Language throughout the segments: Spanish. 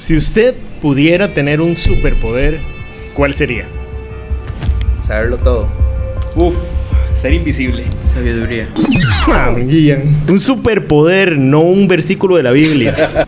Si usted pudiera tener un superpoder, ¿cuál sería? Saberlo todo. Ser invisible. Sabiduría. Un superpoder, no un versículo de la Biblia.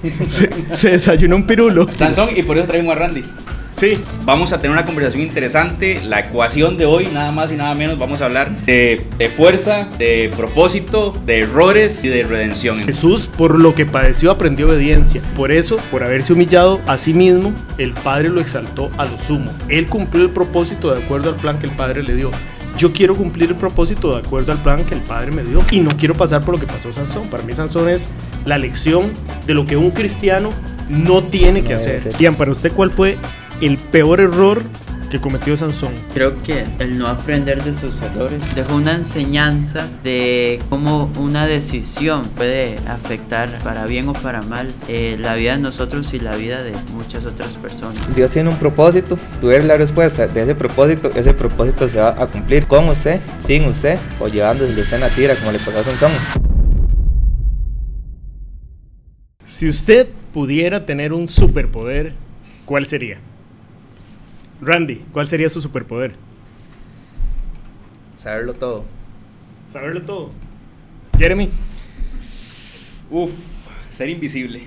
Se desayunó un pirulo. Sansón, y por eso trajimos a Randy. Sí. Vamos a tener una conversación interesante. La ecuación de hoy, nada más y nada menos, vamos a hablar de fuerza, de propósito, de errores y de redención. Jesús, por lo que padeció, aprendió obediencia. Por eso, por haberse humillado a sí mismo, el Padre lo exaltó a lo sumo. Él cumplió el propósito de acuerdo al plan que el Padre le dio. Yo quiero cumplir el propósito de acuerdo al plan que el Padre me dio y no quiero pasar por lo que pasó Sansón. Para mí Sansón es la lección de lo que un cristiano no tiene que hacer. Ian, para usted, ¿cuál fue el peor error que cometió Sansón? Creo que el no aprender de sus errores dejó una enseñanza de cómo una decisión puede afectar para bien o para mal la vida de nosotros y la vida de muchas otras personas. Dios tiene un propósito, tú eres la respuesta de ese propósito se va a cumplir con usted, sin usted o llevándose de usted en la tira como le pasó a Sansón. Si usted pudiera tener un superpoder, ¿cuál sería? Randy, ¿cuál sería su superpoder? Saberlo todo. Saberlo todo. Jeremy. Ser invisible.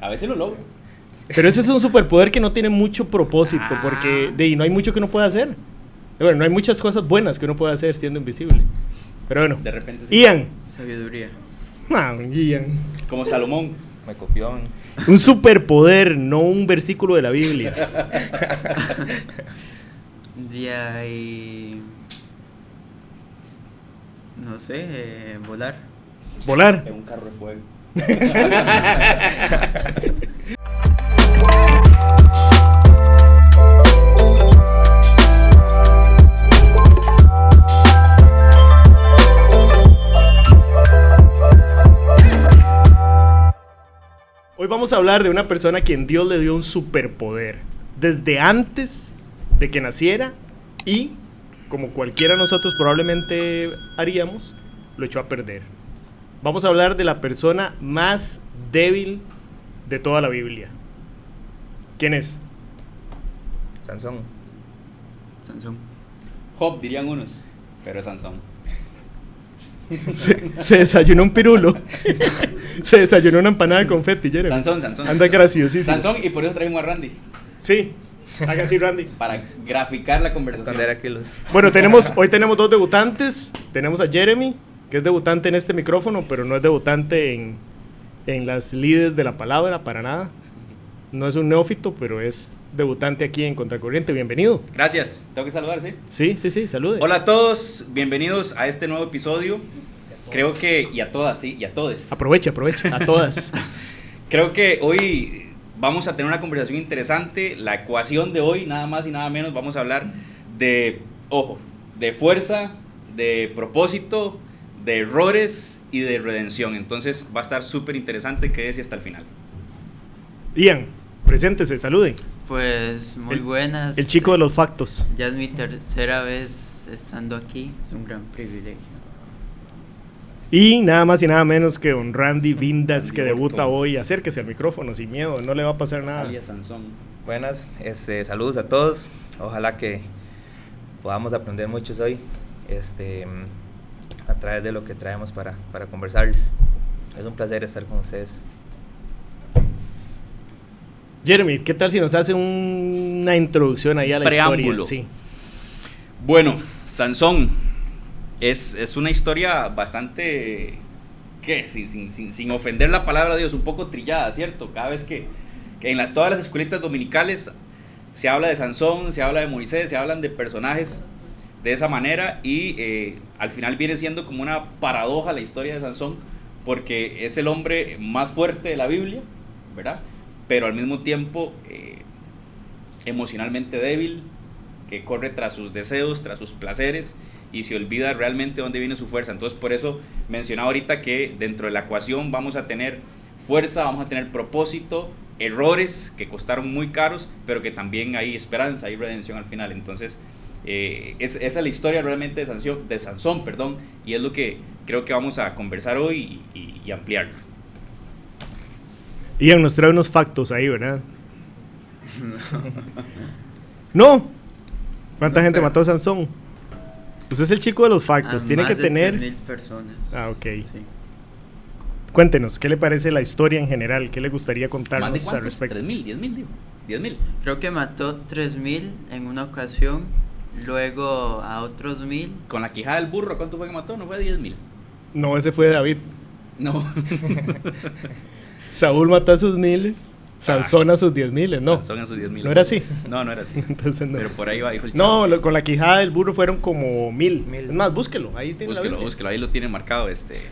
A veces lo logro. Pero ese es un superpoder que no tiene mucho propósito, porque no hay mucho que uno pueda hacer. Bueno, no hay muchas cosas buenas que uno pueda hacer siendo invisible. Pero bueno. De repente sí. Ian. Sabiduría. Ian. Como Salomón. Me copió. Un superpoder, no un versículo de la Biblia. De ahí... No sé, volar. Volar. En un carro de fuego. Hoy vamos a hablar de una persona a quien Dios le dio un superpoder desde antes de que naciera y, como cualquiera de nosotros probablemente haríamos, lo echó a perder. Vamos a hablar de la persona más débil de toda la Biblia. ¿Quién es? Sansón. Job, dirían unos, pero es Sansón. Se desayunó un pirulo. Se desayunó una empanada de confeti, Jeremy. Sansón. Anda graciosísimo. Sansón, y por eso trajimos a Randy. Sí, haga así, Randy. Para graficar la conversación. Esconder aquí los... Bueno, hoy tenemos dos debutantes. Tenemos a Jeremy, que es debutante en este micrófono, pero no es debutante en las lides de la palabra, para nada. No es un neófito, pero es debutante aquí en Contracorriente. Bienvenido. Gracias. Tengo que saludar, ¿sí? Sí, salude. Hola a todos, bienvenidos a este nuevo episodio. Creo que, y a todas, sí, y a todes. Aprovecha, a todas. Creo que hoy vamos a tener una conversación interesante. La ecuación de hoy, nada más y nada menos, vamos a hablar de fuerza, de propósito, de errores y de redención. Entonces va a estar súper interesante, quédese hasta el final. Ian, preséntese, salude. Pues muy buenas. El chico de los factos. Ya es mi tercera vez estando aquí, es un gran privilegio. Y nada más y nada menos que don Randy Vindas, que debuta hoy. Acérquese al micrófono sin miedo, no le va a pasar nada. Alias Sansón. Buenas, saludos a todos. Ojalá que podamos aprender muchos hoy, a través de lo que traemos para conversarles. Es un placer estar con ustedes. Jeremy, ¿qué tal si nos hace una introducción ahí a la preámbulo. historia? Sí. Bueno, Sansón es una historia bastante, sin ofender la palabra de Dios, un poco trillada, ¿cierto? Cada vez que en todas las escuelitas dominicales se habla de Sansón, se habla de Moisés, se hablan de personajes de esa manera y al final viene siendo como una paradoja la historia de Sansón, porque es el hombre más fuerte de la Biblia, ¿verdad? Pero al mismo tiempo emocionalmente débil, que corre tras sus deseos, tras sus placeres y se olvida realmente dónde viene su fuerza. Entonces por eso mencionaba ahorita que dentro de la ecuación vamos a tener fuerza, vamos a tener propósito, errores que costaron muy caros, pero que también hay esperanza, hay redención al final. Entonces esa es la historia realmente de Sansón, y es lo que creo que vamos a conversar hoy y ampliarlo. Ian nos trae unos factos ahí, ¿verdad? No. ¿Cuánta gente mató a Sansón? Usted es el chico de los factos. Tiene que tener 3.000 personas. Ah, ok. Sí. Cuéntenos, ¿qué le parece la historia en general? ¿Qué le gustaría ¿Más de contarnos al cuántos? respecto? 3.000, 10.000, digo. 10.000. Creo que mató 3.000 en una ocasión, luego a otros 1.000. Con la quijada del burro, ¿cuánto fue que mató? No fue 10.000. No, ese fue David. No. Saúl mató a sus 1.000, Sansón a sus 10.000, ¿no? Son en sus 10.000. ¿No era así? No, no era así. Entonces no. Pero por ahí va, dijo el No, chavo. con la quijada del burro fueron como 1.000. 1.000. Es más, búsquelo, ahí tiene la Búsquelo, Biblia. búsquelo, ahí lo tiene marcado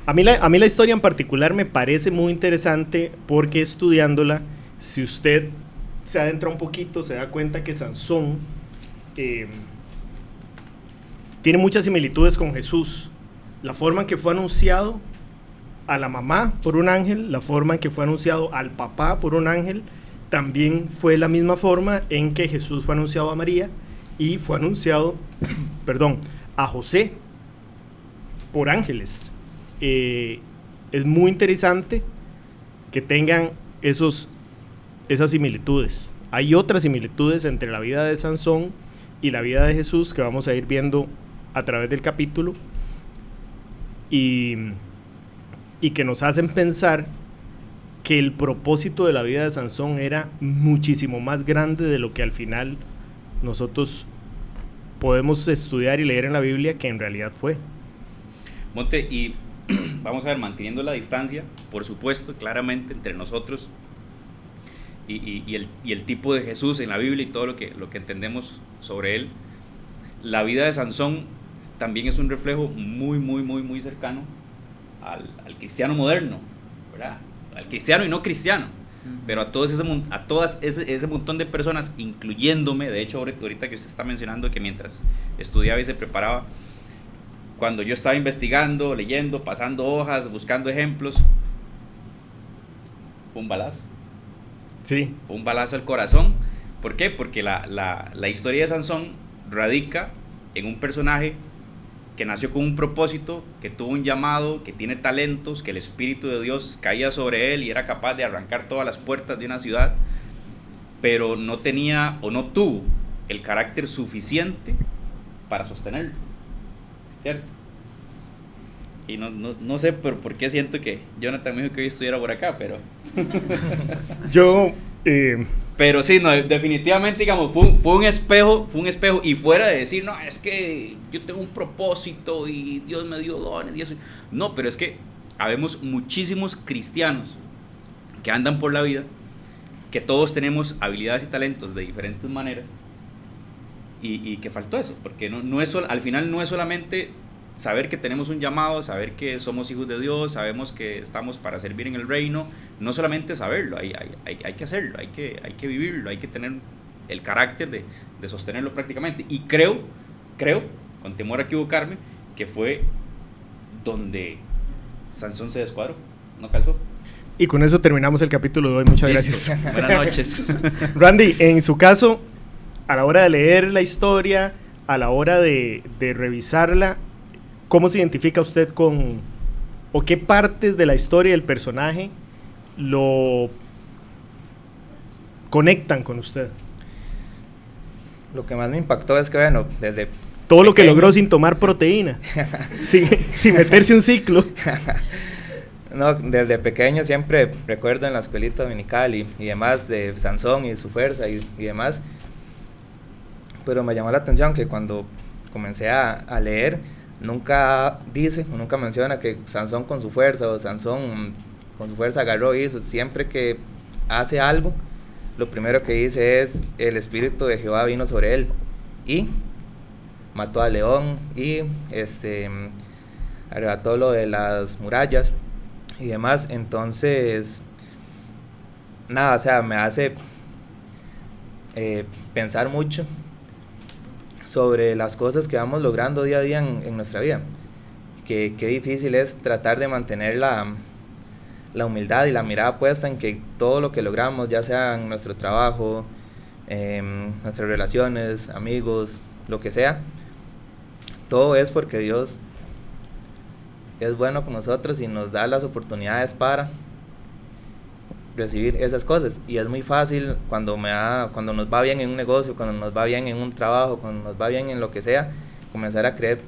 A mí la historia en particular me parece muy interesante porque estudiándola, si usted se adentra un poquito, se da cuenta que Sansón tiene muchas similitudes con Jesús. La forma en que fue anunciado a la mamá por un ángel, la forma en que fue anunciado al papá por un ángel, también fue la misma forma en que Jesús fue anunciado a María y fue anunciado, perdón, a José por ángeles. Es muy interesante que tengan esas similitudes. Hay otras similitudes entre la vida de Sansón y la vida de Jesús que vamos a ir viendo a través del capítulo y que nos hacen pensar que el propósito de la vida de Sansón era muchísimo más grande de lo que al final nosotros podemos estudiar y leer en la Biblia que en realidad fue. Monte, y vamos a ver, manteniendo la distancia, por supuesto, claramente entre nosotros y el tipo de Jesús en la Biblia y todo lo que entendemos sobre él, la vida de Sansón también es un reflejo muy, muy, muy, muy cercano al cristiano moderno, ¿verdad? Al cristiano y no cristiano, pero a todas ese montón de personas, incluyéndome. De hecho, ahorita que usted está mencionando que mientras estudiaba y se preparaba, cuando yo estaba investigando, leyendo, pasando hojas, buscando ejemplos, fue un balazo. Sí. Fue un balazo al corazón. ¿Por qué? Porque la historia de Sansón radica en un personaje que nació con un propósito, que tuvo un llamado, que tiene talentos, que el Espíritu de Dios caía sobre él y era capaz de arrancar todas las puertas de una ciudad, pero no tenía o no tuvo el carácter suficiente para sostenerlo, ¿cierto? Y no sé por qué siento que Jonathan me dijo que hoy estuviera por acá, pero... Pero sí, no, definitivamente, digamos, fue un espejo, y fuera de decir, no, es que yo tengo un propósito y Dios me dio dones y eso. No, pero es que habemos muchísimos cristianos que andan por la vida, que todos tenemos habilidades y talentos de diferentes maneras, y que faltó eso, porque al final no es solamente saber que tenemos un llamado, saber que somos hijos de Dios, sabemos que estamos para servir en el reino. No solamente saberlo, hay que hacerlo, hay que vivirlo, hay que tener el carácter de sostenerlo prácticamente. Y creo, con temor a equivocarme, que fue donde Sansón se descuadró, no calzó. Y con eso terminamos el capítulo de hoy. Muchas gracias. Buenas noches. Randy, en su caso, a la hora de leer la historia, a la hora de revisarla, ¿cómo se identifica usted o qué partes de la historia del personaje lo conectan con usted? Lo que más me impactó es que, bueno, desde todo lo que logró sin tomar proteína, sin meterse un ciclo. No, desde pequeño siempre recuerdo en la escuelita dominical y demás de Sansón y su fuerza y demás, pero me llamó la atención que cuando comencé a leer, nunca dice o nunca menciona que Sansón con su fuerza o Sansón con su fuerza agarró y hizo. Siempre que hace algo, lo primero que dice es: el Espíritu de Jehová vino sobre él y mató al león y arrebató lo de las murallas y demás. Entonces, nada, o sea, me hace pensar mucho sobre las cosas que vamos logrando día a día en nuestra vida. Qué difícil es tratar de mantener la humildad y la mirada puesta en que todo lo que logramos, ya sea en nuestro trabajo, nuestras relaciones, amigos, lo que sea, todo es porque Dios es bueno con nosotros y nos da las oportunidades para recibir esas cosas. Y es muy fácil cuando nos va bien en un negocio, cuando nos va bien en un trabajo, cuando nos va bien en lo que sea, comenzar a creer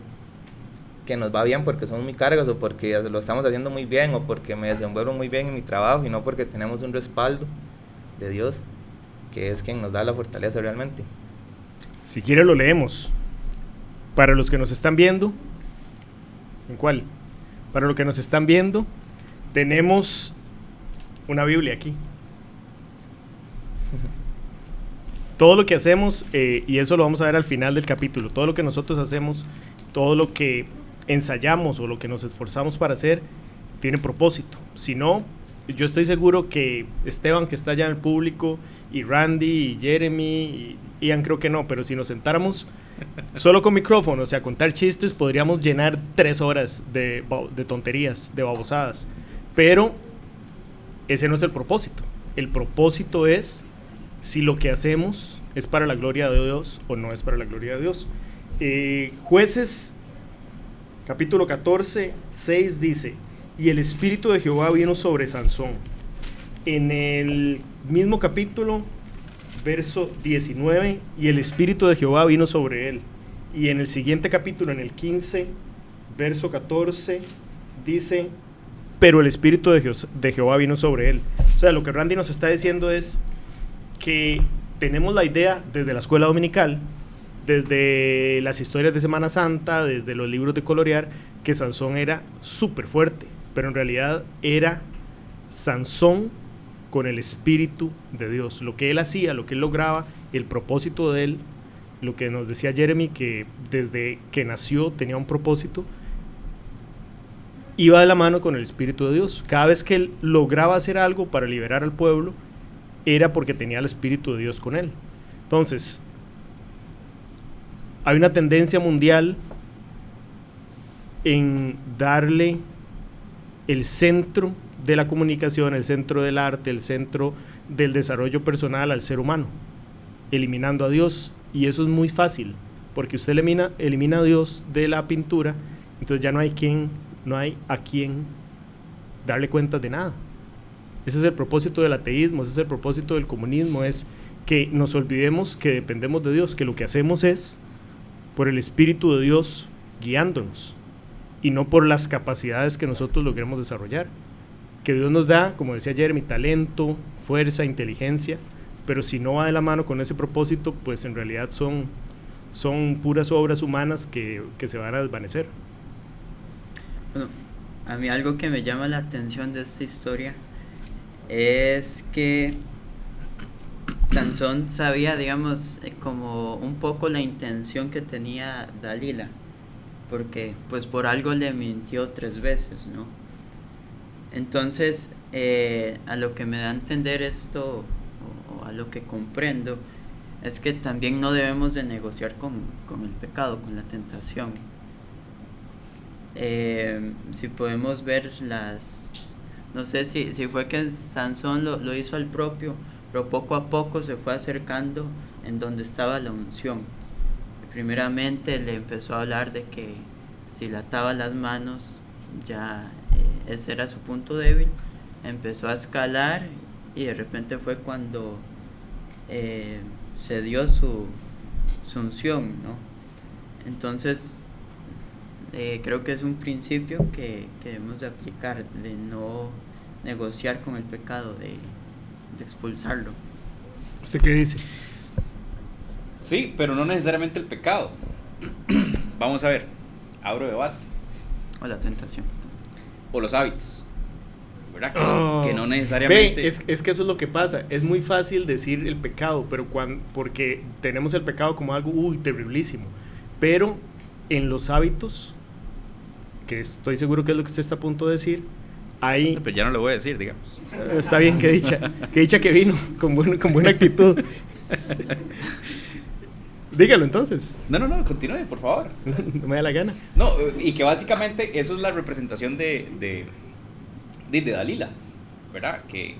que nos va bien porque somos muy cargos, o porque lo estamos haciendo muy bien, o porque me desenvuelvo muy bien en mi trabajo, y no porque tenemos un respaldo de Dios, que es quien nos da la fortaleza realmente. Si quiere lo leemos. Para los que nos están viendo, ¿en cuál? Para los que nos están viendo, tenemos una Biblia aquí. Todo lo que hacemos, y eso lo vamos a ver al final del capítulo, todo lo que nosotros hacemos, todo lo que ensayamos o lo que nos esforzamos para hacer, tiene propósito. Si no, yo estoy seguro que Esteban, que está allá en el público, y Randy, y Jeremy, y Ian creo que no, pero si nos sentáramos solo con micrófonos, o sea, contar chistes, podríamos llenar 3 horas de tonterías, de babosadas. Pero ese no es el propósito. El propósito es si lo que hacemos es para la gloria de Dios o no es para la gloria de Dios. Jueces, capítulo 14, 6 dice: y el Espíritu de Jehová vino sobre Sansón. En el mismo capítulo, verso 19, y el Espíritu de Jehová vino sobre él. Y en el siguiente capítulo, en el 15, verso 14, dice: pero el Espíritu de Jehová vino sobre él. O sea, lo que Randy nos está diciendo es que tenemos la idea desde la escuela dominical, desde las historias de Semana Santa, desde los libros de colorear, que Sansón era súper fuerte, pero en realidad era Sansón con el Espíritu de Dios. Lo que él hacía, lo que él lograba, el propósito de él, lo que nos decía Jeremy, que desde que nació tenía un propósito, iba de la mano con el Espíritu de Dios. Cada vez que él lograba hacer algo para liberar al pueblo, era porque tenía el Espíritu de Dios con él. Entonces, hay una tendencia mundial en darle el centro de la comunicación, el centro del arte, el centro del desarrollo personal al ser humano, eliminando a Dios. Y eso es muy fácil, porque usted elimina a Dios de la pintura, entonces ya no hay a quien darle cuentas de nada. Ese es el propósito del ateísmo, ese es el propósito del comunismo, es que nos olvidemos que dependemos de Dios, que lo que hacemos es por el Espíritu de Dios guiándonos, y no por las capacidades que nosotros logremos desarrollar. Que Dios nos da, como decía Jeremy, talento, fuerza, inteligencia, pero si no va de la mano con ese propósito, pues en realidad son puras obras humanas que se van a desvanecer. Bueno, a mí algo que me llama la atención de esta historia es que Sansón sabía, digamos, como un poco la intención que tenía Dalila, porque pues por algo le mintió 3 veces, ¿no? Entonces, a lo que me da a entender esto, o a lo que comprendo, es que también no debemos de negociar con el pecado, con la tentación. Si podemos ver no sé si fue que Sansón lo hizo al propio, pero poco a poco se fue acercando en donde estaba la unción. Primeramente le empezó a hablar de que si le ataba las manos, ya ese era su punto débil. Empezó a escalar y de repente fue cuando se dio su unción, ¿no? Entonces creo que es un principio que debemos de aplicar, de no negociar con el pecado, de expulsarlo. ¿Usted qué dice? Sí, pero no necesariamente el pecado. Vamos a ver, abro debate. O la tentación. O los hábitos, ¿verdad? Que no necesariamente... Ve, es que eso es lo que pasa. Es muy fácil decir el pecado, pero porque tenemos el pecado como algo terriblísimo. Pero en los hábitos, que estoy seguro que es lo que usted está a punto de decir, ahí... Pero ya no le voy a decir, digamos. Está bien, que dicha que vino, con buena actitud. Dígalo entonces. No, continúe, por favor. No me da la gana. No, y que básicamente eso es la representación de Dalila, ¿verdad? Que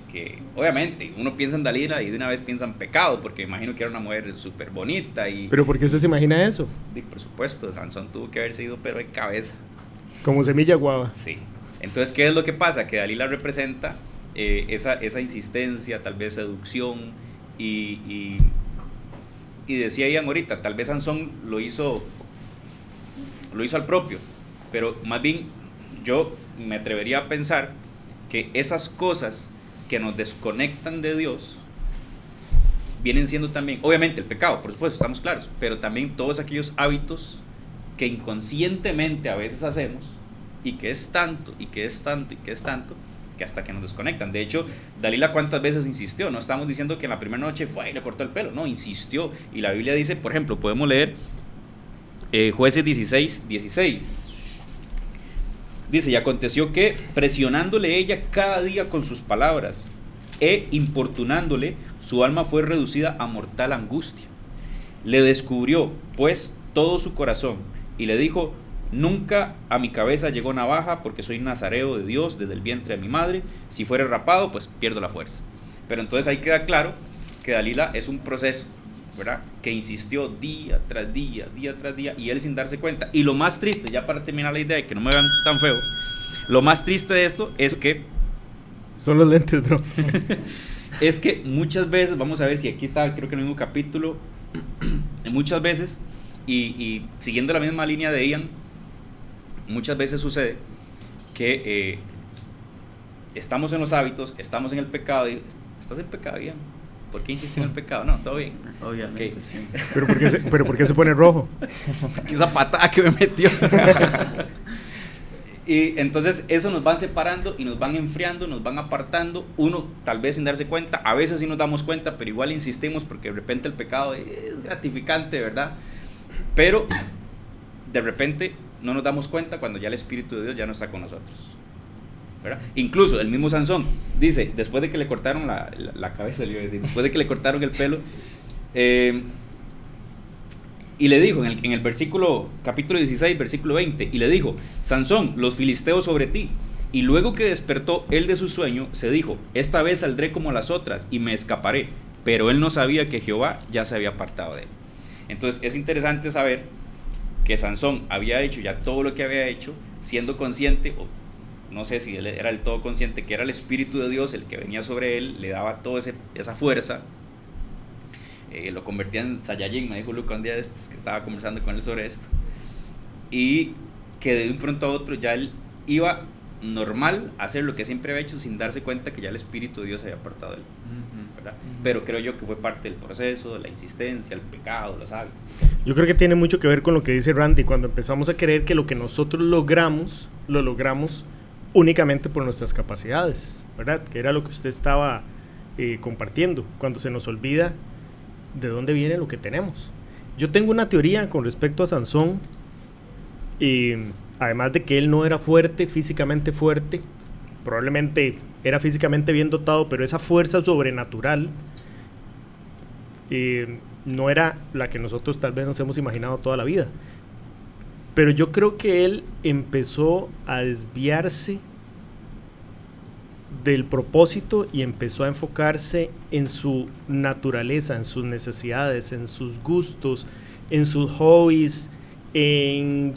obviamente uno piensa en Dalila y de una vez piensa en pecado, porque imagino que era una mujer súper bonita y... ¿Pero por qué usted se imagina eso? Y por supuesto, Sansón tuvo que haberse ido pero de cabeza. Como semilla guava. Sí. Entonces, ¿qué es lo que pasa? Que Dalila representa esa insistencia, tal vez seducción, y decía Ian ahorita, tal vez Sansón lo hizo al propio, pero más bien yo me atrevería a pensar que esas cosas que nos desconectan de Dios vienen siendo también, obviamente el pecado, por supuesto, estamos claros, pero también todos aquellos hábitos que inconscientemente a veces hacemos y que es tanto, y que es tanto, y que es tanto, que hasta que nos desconectan. De hecho, Dalila cuántas veces insistió, no estamos diciendo que en la primera noche fue y le cortó el pelo, no, insistió, y la Biblia dice, por ejemplo, podemos leer Jueces 16:16. Dice, y aconteció que presionándole ella cada día con sus palabras e importunándole, su alma fue reducida a mortal angustia. Le descubrió pues todo su corazón y le dijo, nunca a mi cabeza llegó navaja porque soy nazareo de Dios desde el vientre de mi madre, si fuere rapado pues pierdo la fuerza. Pero entonces ahí queda claro que Dalila es un proceso, ¿verdad? Que insistió día tras día, y él sin darse cuenta. Y lo más triste, ya para terminar la idea y que no me vean tan feo, lo más triste de esto es que... Son los lentes, bro. Es que muchas veces, vamos a ver si aquí está, creo que en el mismo capítulo, muchas veces, y siguiendo la misma línea de Ian, muchas veces sucede que estamos en los hábitos, estamos en el pecado, y estás en pecado, Ian. ¿Por qué insistes en el pecado? No, todo bien. Obviamente, okay. sí. ¿Pero por qué se pone rojo? Esa patada que me metió. Y entonces eso nos van separando y nos van enfriando, nos van apartando, uno tal vez sin darse cuenta, a veces sí nos damos cuenta, pero igual insistimos porque de repente el pecado es gratificante, ¿verdad? Pero de repente no nos damos cuenta cuando ya el Espíritu de Dios ya no está con nosotros, ¿verdad? Incluso el mismo Sansón dice, después de que le cortaron la cabeza, le iba a decir, después de que le cortaron el pelo, y le dijo en el versículo, capítulo 16, versículo 20, y le dijo, Sansón, los filisteos sobre ti. Y luego que despertó él de su sueño, se dijo, esta vez saldré como las otras y me escaparé. Pero él no sabía que Jehová ya se había apartado de él. Entonces es interesante saber que Sansón había hecho ya todo lo que había hecho, siendo consciente, o no sé si él era del todo consciente, que era el Espíritu de Dios el que venía sobre él, le daba toda esa fuerza. Lo convertía en Saiyajin, me dijo Luca un día de estos que estaba conversando con él sobre esto, y que de un pronto a otro ya él iba normal a hacer lo que siempre había hecho sin darse cuenta que ya el Espíritu de Dios se había apartado de él, ¿verdad? Pero creo yo que fue parte del proceso, de la insistencia, el pecado, los hábitos. Yo creo que tiene mucho que ver con lo que dice Randy, cuando empezamos a creer que lo que nosotros logramos, lo logramos únicamente por nuestras capacidades, ¿verdad? Que era lo que usted estaba compartiendo, cuando se nos olvida de dónde viene lo que tenemos. Yo tengo una teoría con respecto a Sansón, además de que él no era físicamente fuerte, probablemente era físicamente bien dotado, pero esa fuerza sobrenatural no era la que nosotros tal vez nos hemos imaginado toda la vida. Pero yo creo que él empezó a desviarse del propósito y empezó a enfocarse en su naturaleza, en sus necesidades, en sus gustos, en sus hobbies, en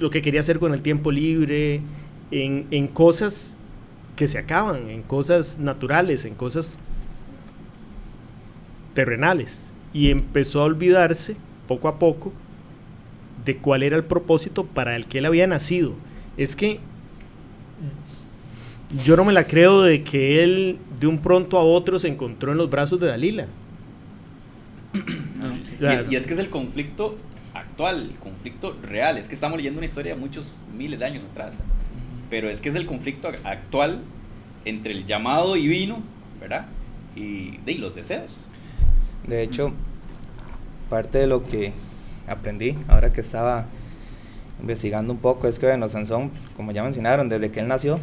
lo que quería hacer con el tiempo libre, en cosas que se acaban, en cosas naturales, en cosas terrenales, y empezó a olvidarse poco a poco de cuál era el propósito para el que él había nacido. Es que yo no me la creo de que él de un pronto a otro se encontró en los brazos de Dalila. Y es que es el conflicto actual, el conflicto real. Es que estamos leyendo una historia de muchos miles de años atrás, pero es que es el conflicto actual entre el llamado divino, ¿verdad? Y los deseos. De hecho, parte de lo que aprendí ahora que estaba investigando un poco es que, bueno, Sansón, como ya mencionaron, desde que él nació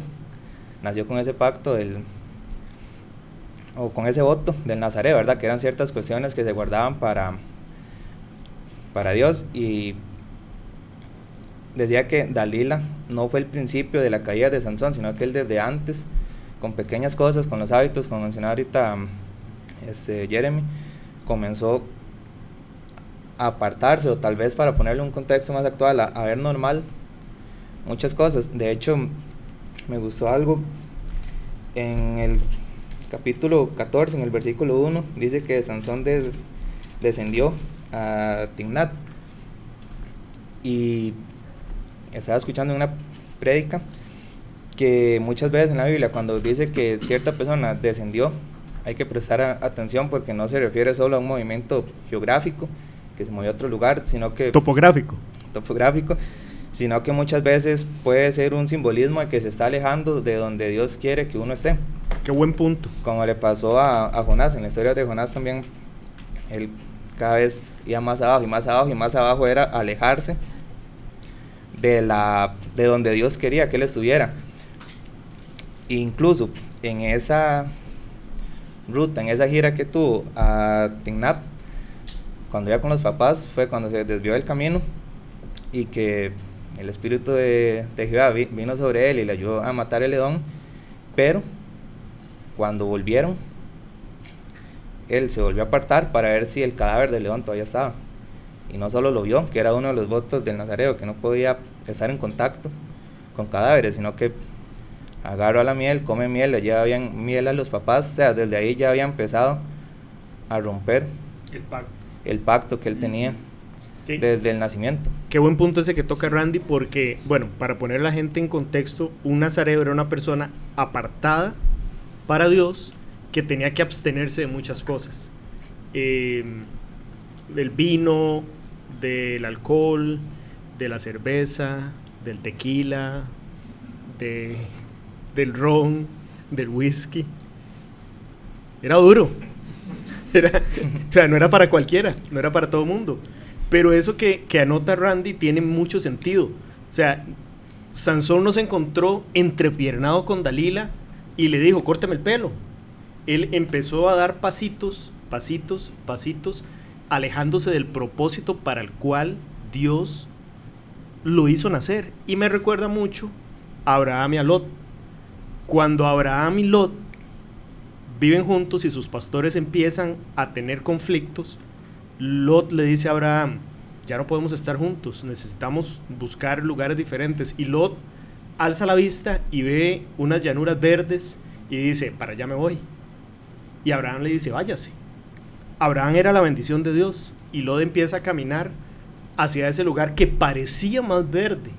con ese pacto o con ese voto del Nazareo, ¿verdad? Que eran ciertas cuestiones que se guardaban para Dios, y decía que Dalila no fue el principio de la caída de Sansón, sino que él desde antes, con pequeñas cosas, con los hábitos, como mencionaba ahorita Jeremy, comenzó a apartarse, o tal vez para ponerle un contexto más actual, a ver normal muchas cosas. De hecho, me gustó algo en el capítulo 14, en el versículo 1, dice que Sansón descendió a Timnat. Y estaba escuchando una prédica que muchas veces en la Biblia, cuando dice que cierta persona descendió, hay que prestar atención, porque no se refiere solo a un movimiento geográfico, que se movió a otro lugar, sino que... Topográfico, sino que muchas veces puede ser un simbolismo de que se está alejando de donde Dios quiere que uno esté. qué buen punto. Como le pasó a Jonás. En la historia de Jonás también, él cada vez iba más abajo y más abajo y más abajo, era alejarse de donde Dios quería que él estuviera. Incluso en esa ruta, en esa gira que tuvo a Timnat, cuando iba con los papás, fue cuando se desvió del camino y que el espíritu de Jehová vino sobre él y le ayudó a matar el león. Pero cuando volvieron, él se volvió a apartar para ver si el cadáver del león todavía estaba, y no solo lo vio, que era uno de los votos del Nazareo, que no podía estar en contacto con cadáveres, sino que agarró a la miel, come miel, le lleva bien miel a los papás. O sea, desde ahí ya había empezado a romper el pacto que él tenía desde el nacimiento. Qué buen punto ese que toca Randy, porque, bueno, para poner a la gente en contexto, un nazareo era una persona apartada para Dios, que tenía que abstenerse de muchas cosas, del vino, del alcohol, de la cerveza, del tequila, del ron, del whisky. Era duro. O sea, no era para cualquiera, no era para todo mundo. Pero eso que anota Randy tiene mucho sentido. O sea, Sansón no se encontró entrepiernado con Dalila y le dijo, córtame el pelo. Él empezó a dar pasitos, alejándose del propósito para el cual Dios lo hizo nacer. Y me recuerda mucho a Abraham y a Lot. Cuando Abraham y Lot viven juntos y sus pastores empiezan a tener conflictos, Lot le dice a Abraham, ya no podemos estar juntos, necesitamos buscar lugares diferentes. Y Lot alza la vista y ve unas llanuras verdes y dice, para allá me voy. Y Abraham le dice, váyase. Abraham era la bendición de Dios, y Lot empieza a caminar hacia ese lugar que parecía más verde,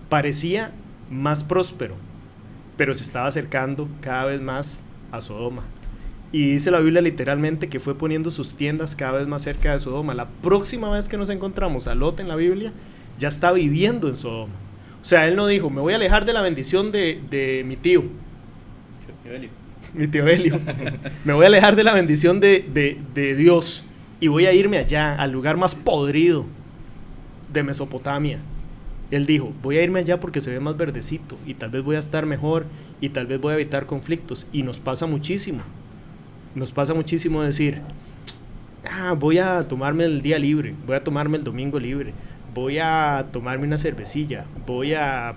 parecía más próspero, pero se estaba acercando cada vez más a Sodoma. Y dice la Biblia literalmente que fue poniendo sus tiendas cada vez más cerca de Sodoma. La próxima vez que nos encontramos a Lot en la Biblia, ya está viviendo en Sodoma. O sea, él no dijo, me voy a alejar de la bendición de mi tío. Mi tío Helio. Me voy a alejar de la bendición de Dios y voy a irme allá, al lugar más podrido de Mesopotamia. Él dijo, voy a irme allá porque se ve más verdecito y tal vez voy a estar mejor y tal vez voy a evitar conflictos. Y nos pasa muchísimo decir, voy a tomarme el día libre, voy a tomarme el domingo libre, voy a tomarme una cervecilla, voy a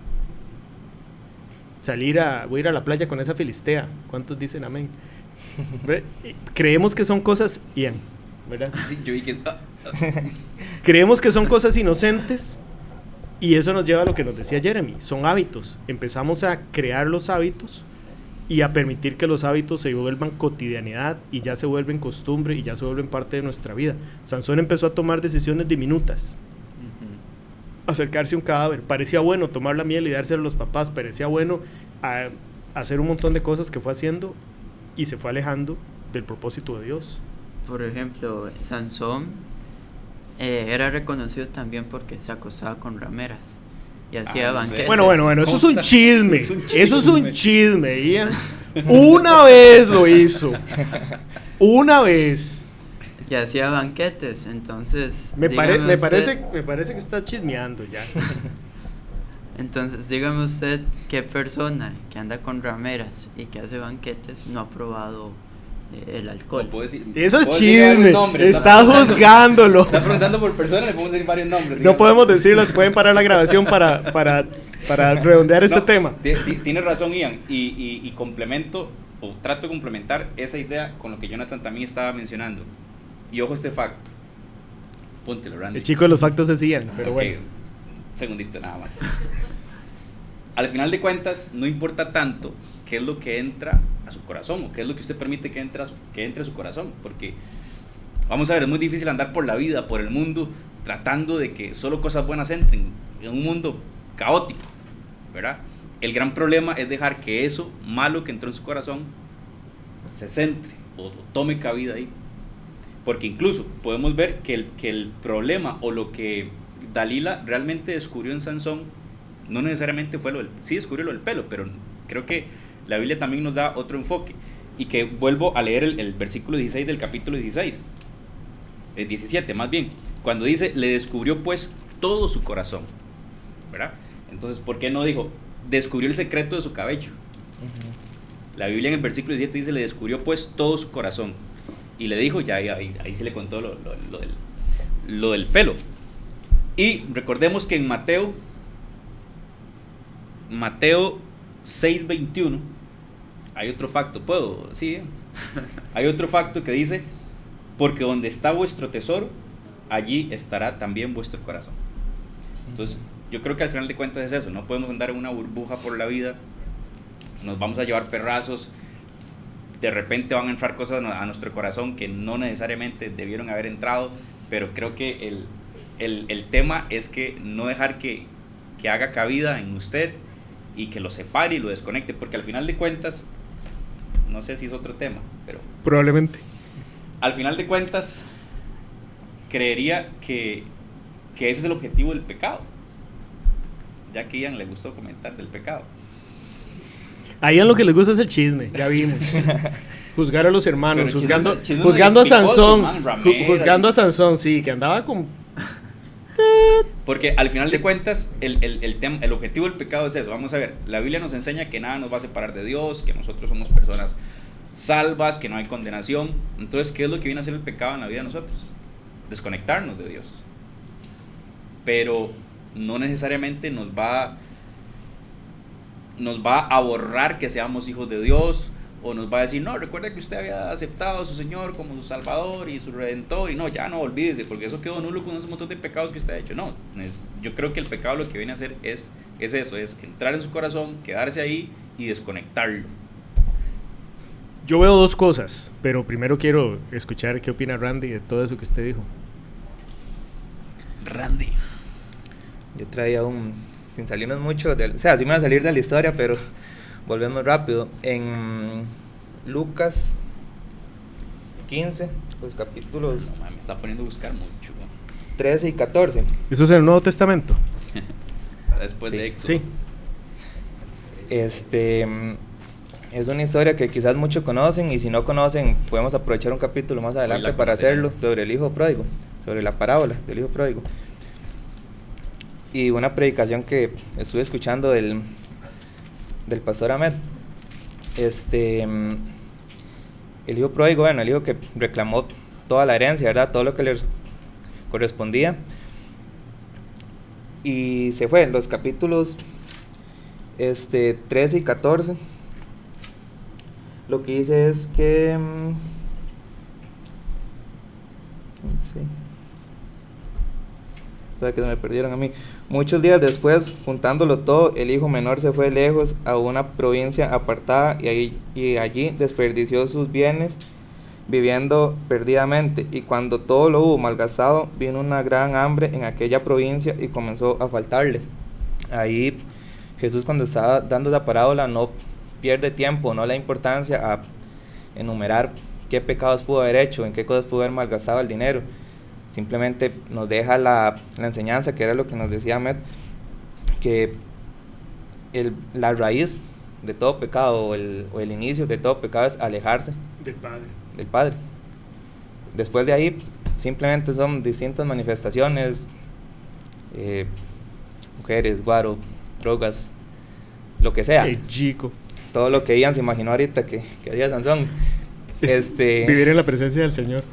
ir a la playa con esa filistea. ¿Cuántos dicen amén? Creemos que son cosas, Ian, ¿verdad? Sí, yo vi que... Creemos que son cosas inocentes, y eso nos lleva a lo que nos decía Jeremy, son hábitos. Empezamos a crear los hábitos y a permitir que los hábitos se vuelvan cotidianidad y ya se vuelven costumbre y ya se vuelven parte de nuestra vida. Sansón empezó a tomar decisiones diminutas. Acercarse a un cadáver, parecía bueno tomar la miel y dársela a los papás, parecía bueno hacer un montón de cosas que fue haciendo y se fue alejando del propósito de Dios. Por ejemplo, Sansón era reconocido también porque se acostaba con rameras y hacía banquetes. Bueno, eso es un chisme. Eso es un chisme, Ian. Una vez lo hizo. Una vez. Y hacía banquetes, entonces... Me parece que está chismeando ya. Entonces, dígame usted qué persona que anda con rameras y que hace banquetes no ha probado el alcohol. No puedo decir, eso es chisme. Está juzgándolo. Está preguntando por persona, le podemos decir varios nombres. No podemos decirlas, pueden parar la grabación para redondear este tema. Tiene razón, Ian, y complemento, o trato de complementar esa idea con lo que Jonathan también estaba mencionando. Y ojo este facto. Póntelo, Randy. El chico de los factos se siguen, pero okay, bueno. Segundito nada más. Al final de cuentas, no importa tanto qué es lo que entra a su corazón, o qué es lo que usted permite que entre a su corazón, porque vamos a ver, es muy difícil andar por la vida, por el mundo, tratando de que solo cosas buenas entren en un mundo caótico, ¿verdad? El gran problema es dejar que eso malo que entró en su corazón se centre o tome cabida ahí, porque incluso podemos ver que el problema o lo que Dalila realmente descubrió en Sansón no necesariamente fue sí descubrió lo del pelo, pero creo que la Biblia también nos da otro enfoque, y que vuelvo a leer el versículo 16 del capítulo 17 más bien, cuando dice, le descubrió pues todo su corazón, ¿verdad? Entonces, ¿por qué no dijo, descubrió el secreto de su cabello? La Biblia en el versículo 17 dice, le descubrió pues todo su corazón, y le dijo, ya ahí se le contó lo del pelo. Y recordemos que en Mateo 6:21 hay otro facto, ¿puedo? Sí, hay otro facto que dice, porque donde está vuestro tesoro, allí estará también vuestro corazón. Entonces, yo creo que al final de cuentas es eso, no podemos andar en una burbuja por la vida, nos vamos a llevar perrazos, de repente van a entrar cosas a nuestro corazón que no necesariamente debieron haber entrado, pero creo que el tema es que no dejar que haga cabida en usted y que lo separe y lo desconecte, porque al final de cuentas, no sé si es otro tema, pero probablemente al final de cuentas creería que ese es el objetivo del pecado, ya que a Ian le gustó comentar del pecado. A Ian lo que le gusta es el chisme, ya vimos. Juzgar a los hermanos, Pero juzgando a Sansón, juzgando a Sansón, sí, que andaba con... Porque al final de cuentas el objetivo del pecado es eso. Vamos a ver, la Biblia nos enseña que nada nos va a separar de Dios, que nosotros somos personas salvas, que no hay condenación. Entonces, ¿qué es lo que viene a hacer el pecado en la vida de nosotros? Desconectarnos de Dios. Pero no necesariamente nos va a borrar que seamos hijos de Dios, o nos va a decir, no, recuerda que usted había aceptado a su Señor como su Salvador y su Redentor, y no, ya no, olvídese, porque eso quedó nulo con ese montón de pecados que usted ha hecho. No, yo creo que el pecado lo que viene a hacer es eso, es entrar en su corazón, quedarse ahí y desconectarlo. Yo veo dos cosas, pero primero quiero escuchar qué opina Randy de todo eso que usted dijo. Randy. Yo traía sin salirnos mucho, o sea, sí me va a salir de la historia, pero volviendo rápido, en Lucas 15, los capítulos Me está poniendo a buscar mucho. 13 y 14. ¿Eso es en el Nuevo Testamento? Después Sí. de Éxodo. Sí. Es una historia que quizás muchos conocen, y si no conocen, podemos aprovechar un capítulo más adelante para hacerlo, sobre el hijo pródigo, sobre la parábola del hijo pródigo. Y una predicación que estuve escuchando del pastor Ahmed. El hijo pródigo, bueno, el hijo que reclamó toda la herencia, ¿verdad? Todo lo que le correspondía. Y se fue. Los capítulos 13 y 14. Lo que dice es que... sí. Que se me perdieron a mí. Muchos días después, juntándolo todo, el hijo menor se fue lejos a una provincia apartada y allí desperdició sus bienes viviendo perdidamente. Y cuando todo lo hubo malgastado, vino una gran hambre en aquella provincia y comenzó a faltarle. Ahí Jesús, cuando estaba dando la parábola, no pierde tiempo, no le da importancia a enumerar qué pecados pudo haber hecho, en qué cosas pudo haber malgastado el dinero. Simplemente nos deja la enseñanza, que era lo que nos decía Ahmed, que la raíz de todo pecado, o el inicio de todo pecado, es alejarse del Padre. Después de ahí, simplemente son distintas manifestaciones, mujeres, guaro, drogas, lo que sea. Qué chico. Todo lo que Ian se imaginó ahorita que hacía Sansón. Vivir en la presencia del Señor.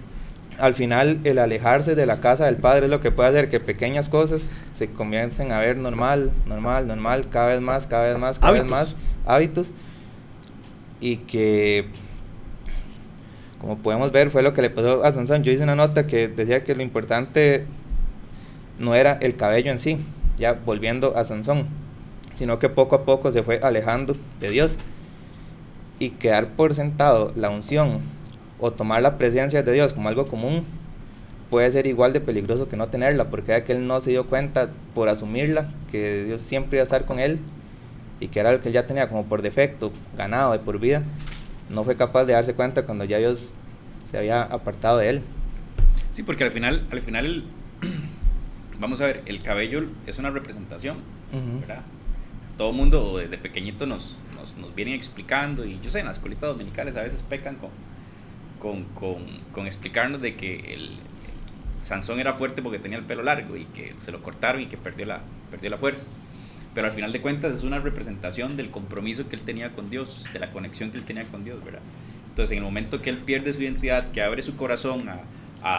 Al final, el alejarse de la casa del Padre es lo que puede hacer que pequeñas cosas se comiencen a ver normal, cada vez más hábitos, y que, como podemos ver, fue lo que le pasó a Sansón. Yo hice una nota que decía que lo importante no era el cabello en sí, ya volviendo a Sansón, sino que poco a poco se fue alejando de Dios. Y quedar por sentado la unción o tomar la presencia de Dios como algo común puede ser igual de peligroso que no tenerla, porque era que él no se dio cuenta por asumirla, que Dios siempre iba a estar con él y que era lo que él ya tenía como por defecto, ganado de por vida. No fue capaz de darse cuenta cuando ya Dios se había apartado de él. Sí, porque al final vamos a ver, el cabello es una representación, ¿verdad? Todo mundo desde pequeñito nos vienen explicando, y yo sé, en las escuelitas dominicales a veces pecan con explicarnos de que Sansón era fuerte porque tenía el pelo largo y que se lo cortaron y que perdió la fuerza. Pero al final de cuentas es una representación del compromiso que él tenía con Dios, de la conexión que él tenía con Dios, ¿verdad? Entonces, en el momento que él pierde su identidad, que abre su corazón a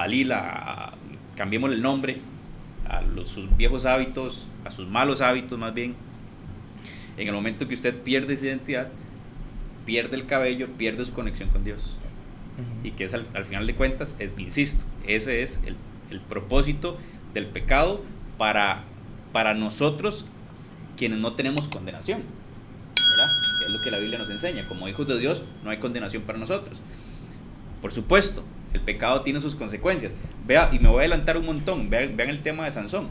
Dalila, cambiémosle el nombre, sus viejos hábitos, a sus malos hábitos más bien, en el momento que usted pierde esa identidad, pierde el cabello, pierde su conexión con Dios. Y que es al final de cuentas, insisto, ese es el propósito del pecado para nosotros quienes no tenemos condenación, ¿verdad? Que es lo que la Biblia nos enseña. Como hijos de Dios no hay condenación para nosotros. Por supuesto, el pecado tiene sus consecuencias. Vea, y me voy a adelantar un montón, vean el tema de Sansón.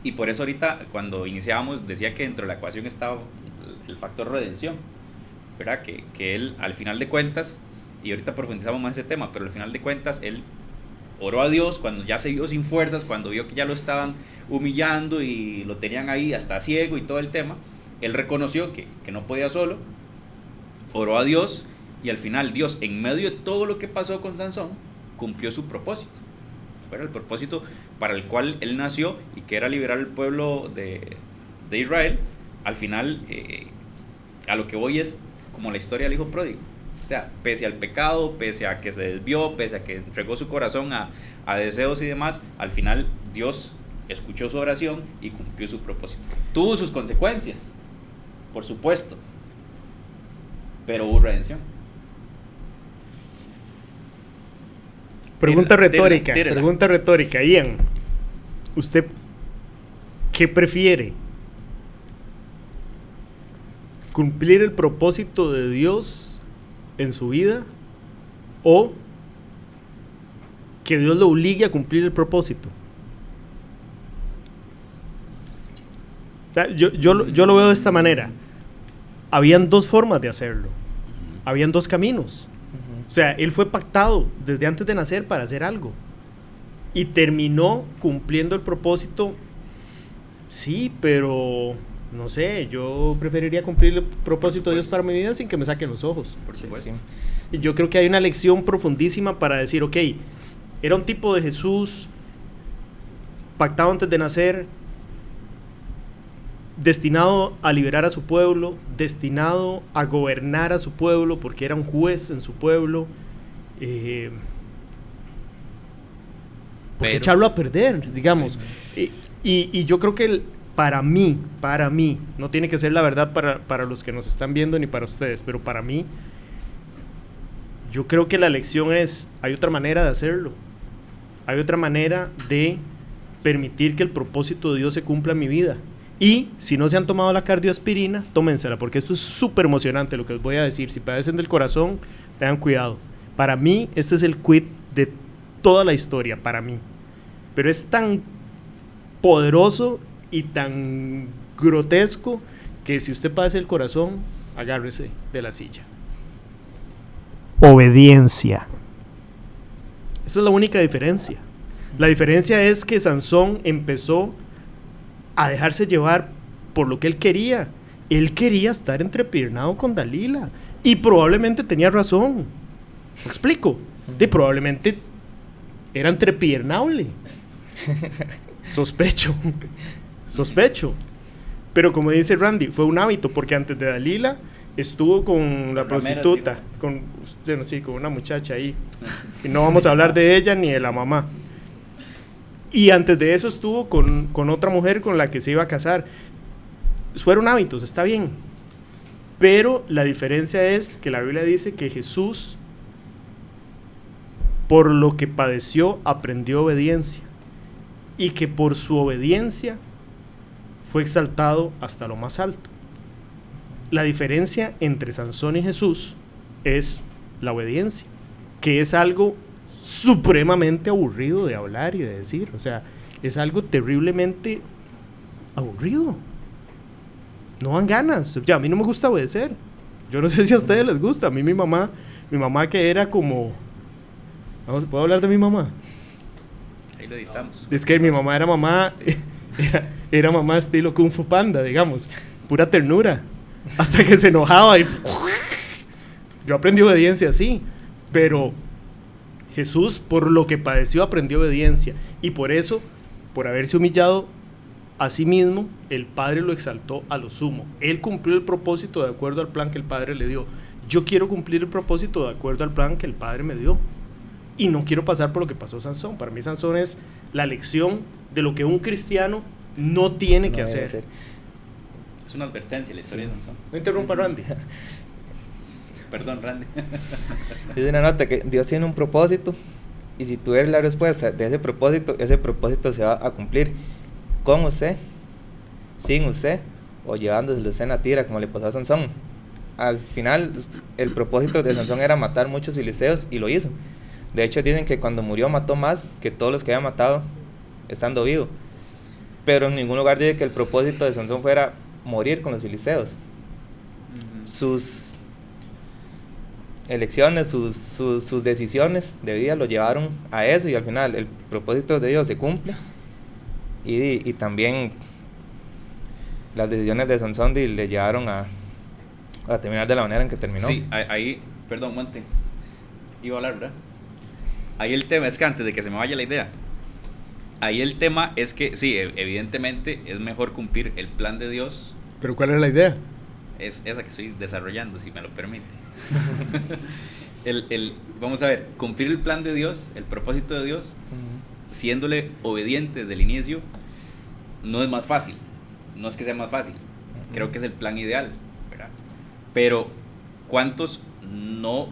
Y por eso ahorita cuando iniciábamos decía que dentro de la ecuación estaba el factor redención, ¿verdad? Que él al final de cuentas, y ahorita profundizamos más ese tema, pero al final de cuentas él oró a Dios cuando ya se vio sin fuerzas, cuando vio que ya lo estaban humillando y lo tenían ahí hasta ciego y todo el tema. Él reconoció que no podía solo, oró a Dios, y al final Dios, en medio de todo lo que pasó con Sansón, cumplió su propósito. Era el propósito para el cual él nació, y que era liberar al pueblo de Israel. Al final, a lo que voy es como la historia del hijo pródigo. O sea, pese al pecado, pese a que se desvió, pese a que entregó su corazón a deseos y demás, al final Dios escuchó su oración y cumplió su propósito. Tuvo sus consecuencias, por supuesto, pero hubo redención. Pregunta retórica, tírala. pregunta retórica. Ian, ¿usted qué prefiere? ¿Cumplir el propósito de Dios en su vida o que Dios lo obligue a cumplir el propósito? O sea, yo lo veo de esta manera. Habían dos formas de hacerlo. Habían dos caminos. O sea, él fue pactado desde antes de nacer para hacer algo. Y terminó cumpliendo el propósito. Sí, pero no sé, yo preferiría cumplir el propósito de Dios para mi vida sin que me saquen los ojos. Por supuesto. Sí. Y yo creo que hay una lección profundísima para decir, ok, era un tipo de Jesús pactado antes de nacer, destinado a liberar a su pueblo, destinado a gobernar a su pueblo, porque era un juez en su pueblo. Porque echarlo a perder, digamos. Sí. Y yo creo que para mí, no tiene que ser la verdad para los que nos están viendo ni para ustedes, pero para mí, yo creo que la lección es, hay otra manera de hacerlo. Hay otra manera de permitir que el propósito de Dios se cumpla en mi vida. Y si no se han tomado la cardioaspirina, tómensela, porque esto es súper emocionante lo que les voy a decir. Si padecen del corazón, tengan cuidado. Para mí, este es el quit de toda la historia, para mí. Pero es tan poderoso y tan grotesco que si usted padece el corazón, agárrese de la silla. Obediencia. Esa es la única diferencia. La diferencia es que Sansón empezó a dejarse llevar por lo que él quería. Él quería estar entrepiernado con Dalila. Y probablemente tenía razón. ¿Me explico? Y probablemente era entrepiernable. Sospecho. Pero como dice Randy, fue un hábito, porque antes de Dalila estuvo con la prostituta, con una muchacha ahí. Y no vamos a hablar de ella ni de la mamá. Y antes de eso estuvo con otra mujer con la que se iba a casar. Fueron hábitos, está bien. Pero la diferencia es que la Biblia dice que Jesús, por lo que padeció, aprendió obediencia. Y que por su obediencia fue exaltado hasta lo más alto. La diferencia entre Sansón y Jesús es la obediencia, que es algo supremamente aburrido de hablar y de decir. O sea, es algo terriblemente aburrido. No dan ganas. Ya, a mí no me gusta obedecer. Yo no sé si a ustedes les gusta. A mí mi mamá que era como... ¿Puedo hablar de mi mamá? Ahí lo editamos. Es que mi mamá era mamá estilo Kung Fu Panda, digamos. Pura ternura. Hasta que se enojaba y... Yo aprendí obediencia así. Pero Jesús, por lo que padeció, aprendió obediencia. Y por eso, por haberse humillado a sí mismo, el Padre lo exaltó a lo sumo. Él cumplió el propósito de acuerdo al plan que el Padre le dio. Yo quiero cumplir el propósito de acuerdo al plan que el Padre me dio. Y no quiero pasar por lo que pasó Sansón. Para mí Sansón es la lección de lo que un cristiano no tiene que hacer. Es una advertencia la historia de Sansón. No interrumpa, Randy. Perdón, Randy. Es una nota que Dios tiene un propósito, y si tú eres la respuesta de ese propósito se va a cumplir con usted, sin usted, o llevándoselo usted en la tira, como le pasó a Sansón. Al final, el propósito de Sansón era matar muchos filisteos, y lo hizo. De hecho, dicen que cuando murió mató más que todos los que había matado estando vivo. Pero en ningún lugar dice que el propósito de Sansón fuera morir con los filisteos. Sus elecciones, sus decisiones de vida lo llevaron a eso, y al final el propósito de Dios se cumple, y también las decisiones de Sansón le llevaron a terminar de la manera en que terminó. Sí, ahí, perdón, Monte, iba a hablar, ¿verdad? Ahí el tema es que, antes de que se me vaya la idea, ahí el tema es que sí, evidentemente es mejor cumplir el plan de Dios. ¿Pero cuál es la idea? Es esa que estoy desarrollando, si me lo permite. Vamos a ver, cumplir el plan de Dios, el propósito de Dios, siéndole obediente desde el inicio, no es más fácil. No es que sea más fácil, creo que es el plan ideal, ¿verdad? Pero ¿cuántos no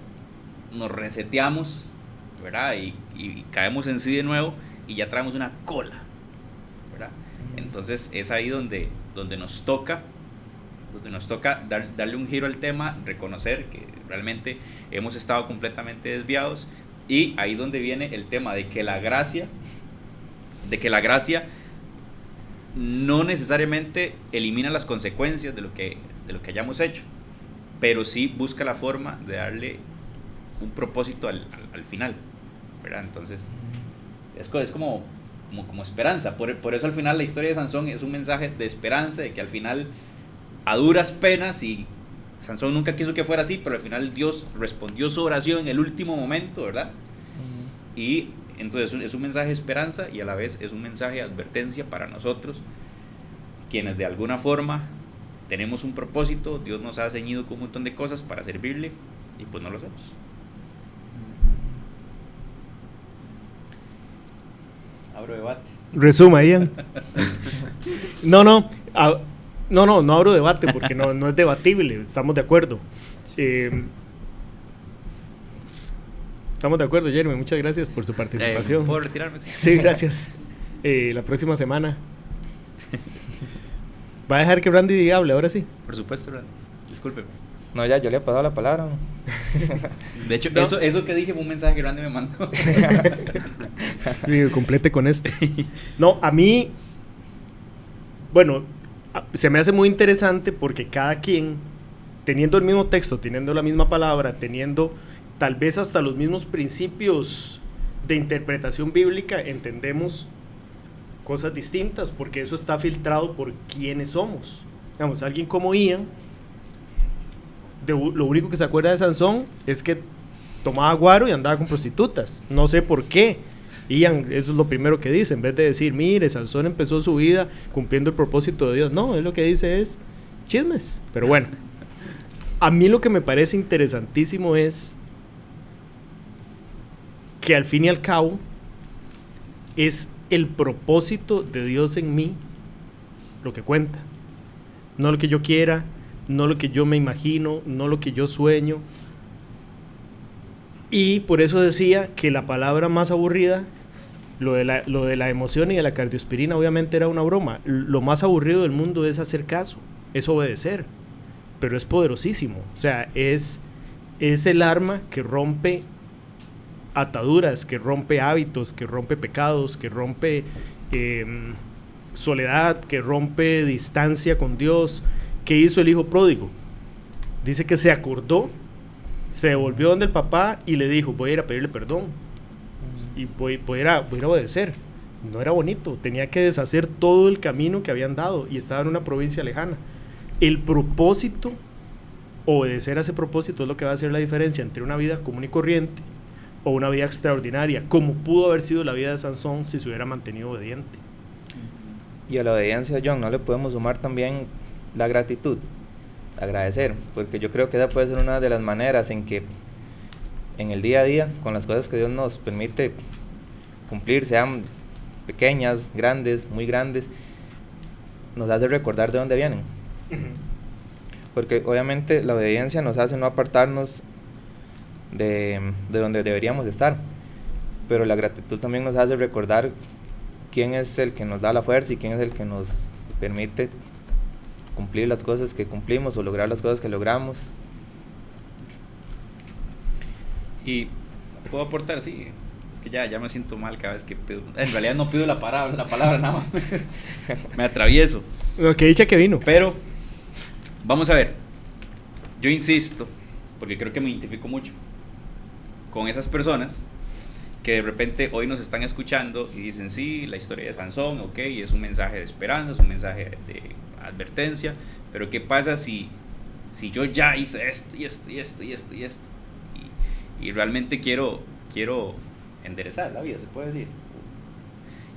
nos reseteamos, ¿verdad? Y caemos en sí de nuevo y ya traemos una cola, ¿verdad? Entonces es ahí donde nos toca darle un giro al tema, reconocer que realmente hemos estado completamente desviados, y ahí donde viene el tema de que la gracia no necesariamente elimina las consecuencias de lo que hayamos hecho, pero sí busca la forma de darle un propósito al final, ¿verdad? Entonces es como esperanza. Por eso al final la historia de Sansón es un mensaje de esperanza, de que al final, a duras penas, y Sansón nunca quiso que fuera así, pero al final Dios respondió su oración en el último momento, ¿verdad? Y entonces es un mensaje de esperanza, y a la vez es un mensaje de advertencia para nosotros, quienes de alguna forma tenemos un propósito. Dios nos ha ceñido con un montón de cosas para servirle, y pues no lo hacemos. Abro debate. Resuma, Ian. No abro debate porque no es debatible, estamos de acuerdo. Estamos de acuerdo, Jeremy, muchas gracias por su participación. ¿Puedo retirarme? Sí, gracias. La próxima semana. ¿Va a dejar que Randy hable ahora sí? Por supuesto, Randy. Discúlpeme. No, ya, yo le he pasado la palabra. De hecho, no. eso que dije fue un mensaje que Randy me mandó. Complete con este. No, a mí, bueno, se me hace muy interesante porque cada quien, teniendo el mismo texto, teniendo la misma palabra, teniendo tal vez hasta los mismos principios de interpretación bíblica, entendemos cosas distintas, porque eso está filtrado por quiénes somos. Digamos, alguien como Ian, lo único que se acuerda de Sansón es que tomaba guaro y andaba con prostitutas. No sé por qué. Ian, eso es lo primero que dice, en vez de decir, mire, Sansón empezó su vida cumpliendo el propósito de Dios. No, él lo que dice es chismes. Pero bueno, a mí lo que me parece interesantísimo es que al fin y al cabo es el propósito de Dios en mí lo que cuenta, no lo que yo quiera, no lo que yo me imagino, no lo que yo sueño. Y por eso decía que la palabra más aburrida, lo de la emoción y de la cardioaspirina, obviamente era una broma. Lo más aburrido del mundo es hacer caso, es obedecer. pero es poderosísimo. O sea, es el arma que rompe ataduras, que rompe hábitos, que rompe pecados, que rompe soledad, que rompe distancia con Dios. ¿Qué hizo el hijo pródigo? Dice que se acordó, se devolvió donde el papá y le dijo, voy a ir a pedirle perdón y voy a ir a obedecer. No era bonito, tenía que deshacer todo el camino que habían dado y estaba en una provincia lejana. El propósito, obedecer a ese propósito, es lo que va a hacer la diferencia entre una vida común y corriente o una vida extraordinaria, como pudo haber sido la vida de Sansón si se hubiera mantenido obediente. Y a la obediencia, John, no le podemos sumar también la gratitud, agradecer, porque yo creo que esa puede ser una de las maneras en que en el día a día, con las cosas que Dios nos permite cumplir, sean pequeñas, grandes, muy grandes, nos hace recordar de dónde vienen. Porque obviamente la obediencia nos hace no apartarnos de donde deberíamos estar, pero la gratitud también nos hace recordar quién es el que nos da la fuerza y quién es el que nos permite cumplir las cosas que cumplimos o lograr las cosas que logramos. Y puedo aportar, sí. Es que ya me siento mal cada vez que pido. En realidad no pido la palabra nada más. Me atravieso. Lo que dicha que vino. Pero, vamos a ver. Yo insisto, porque creo que me identifico mucho con esas personas que de repente hoy nos están escuchando y dicen, sí, la historia de Sansón, ok, es un mensaje de esperanza, es un mensaje de advertencia, pero ¿qué pasa si yo ya hice esto y esto y esto y esto y esto? Y realmente quiero enderezar la vida, se puede decir.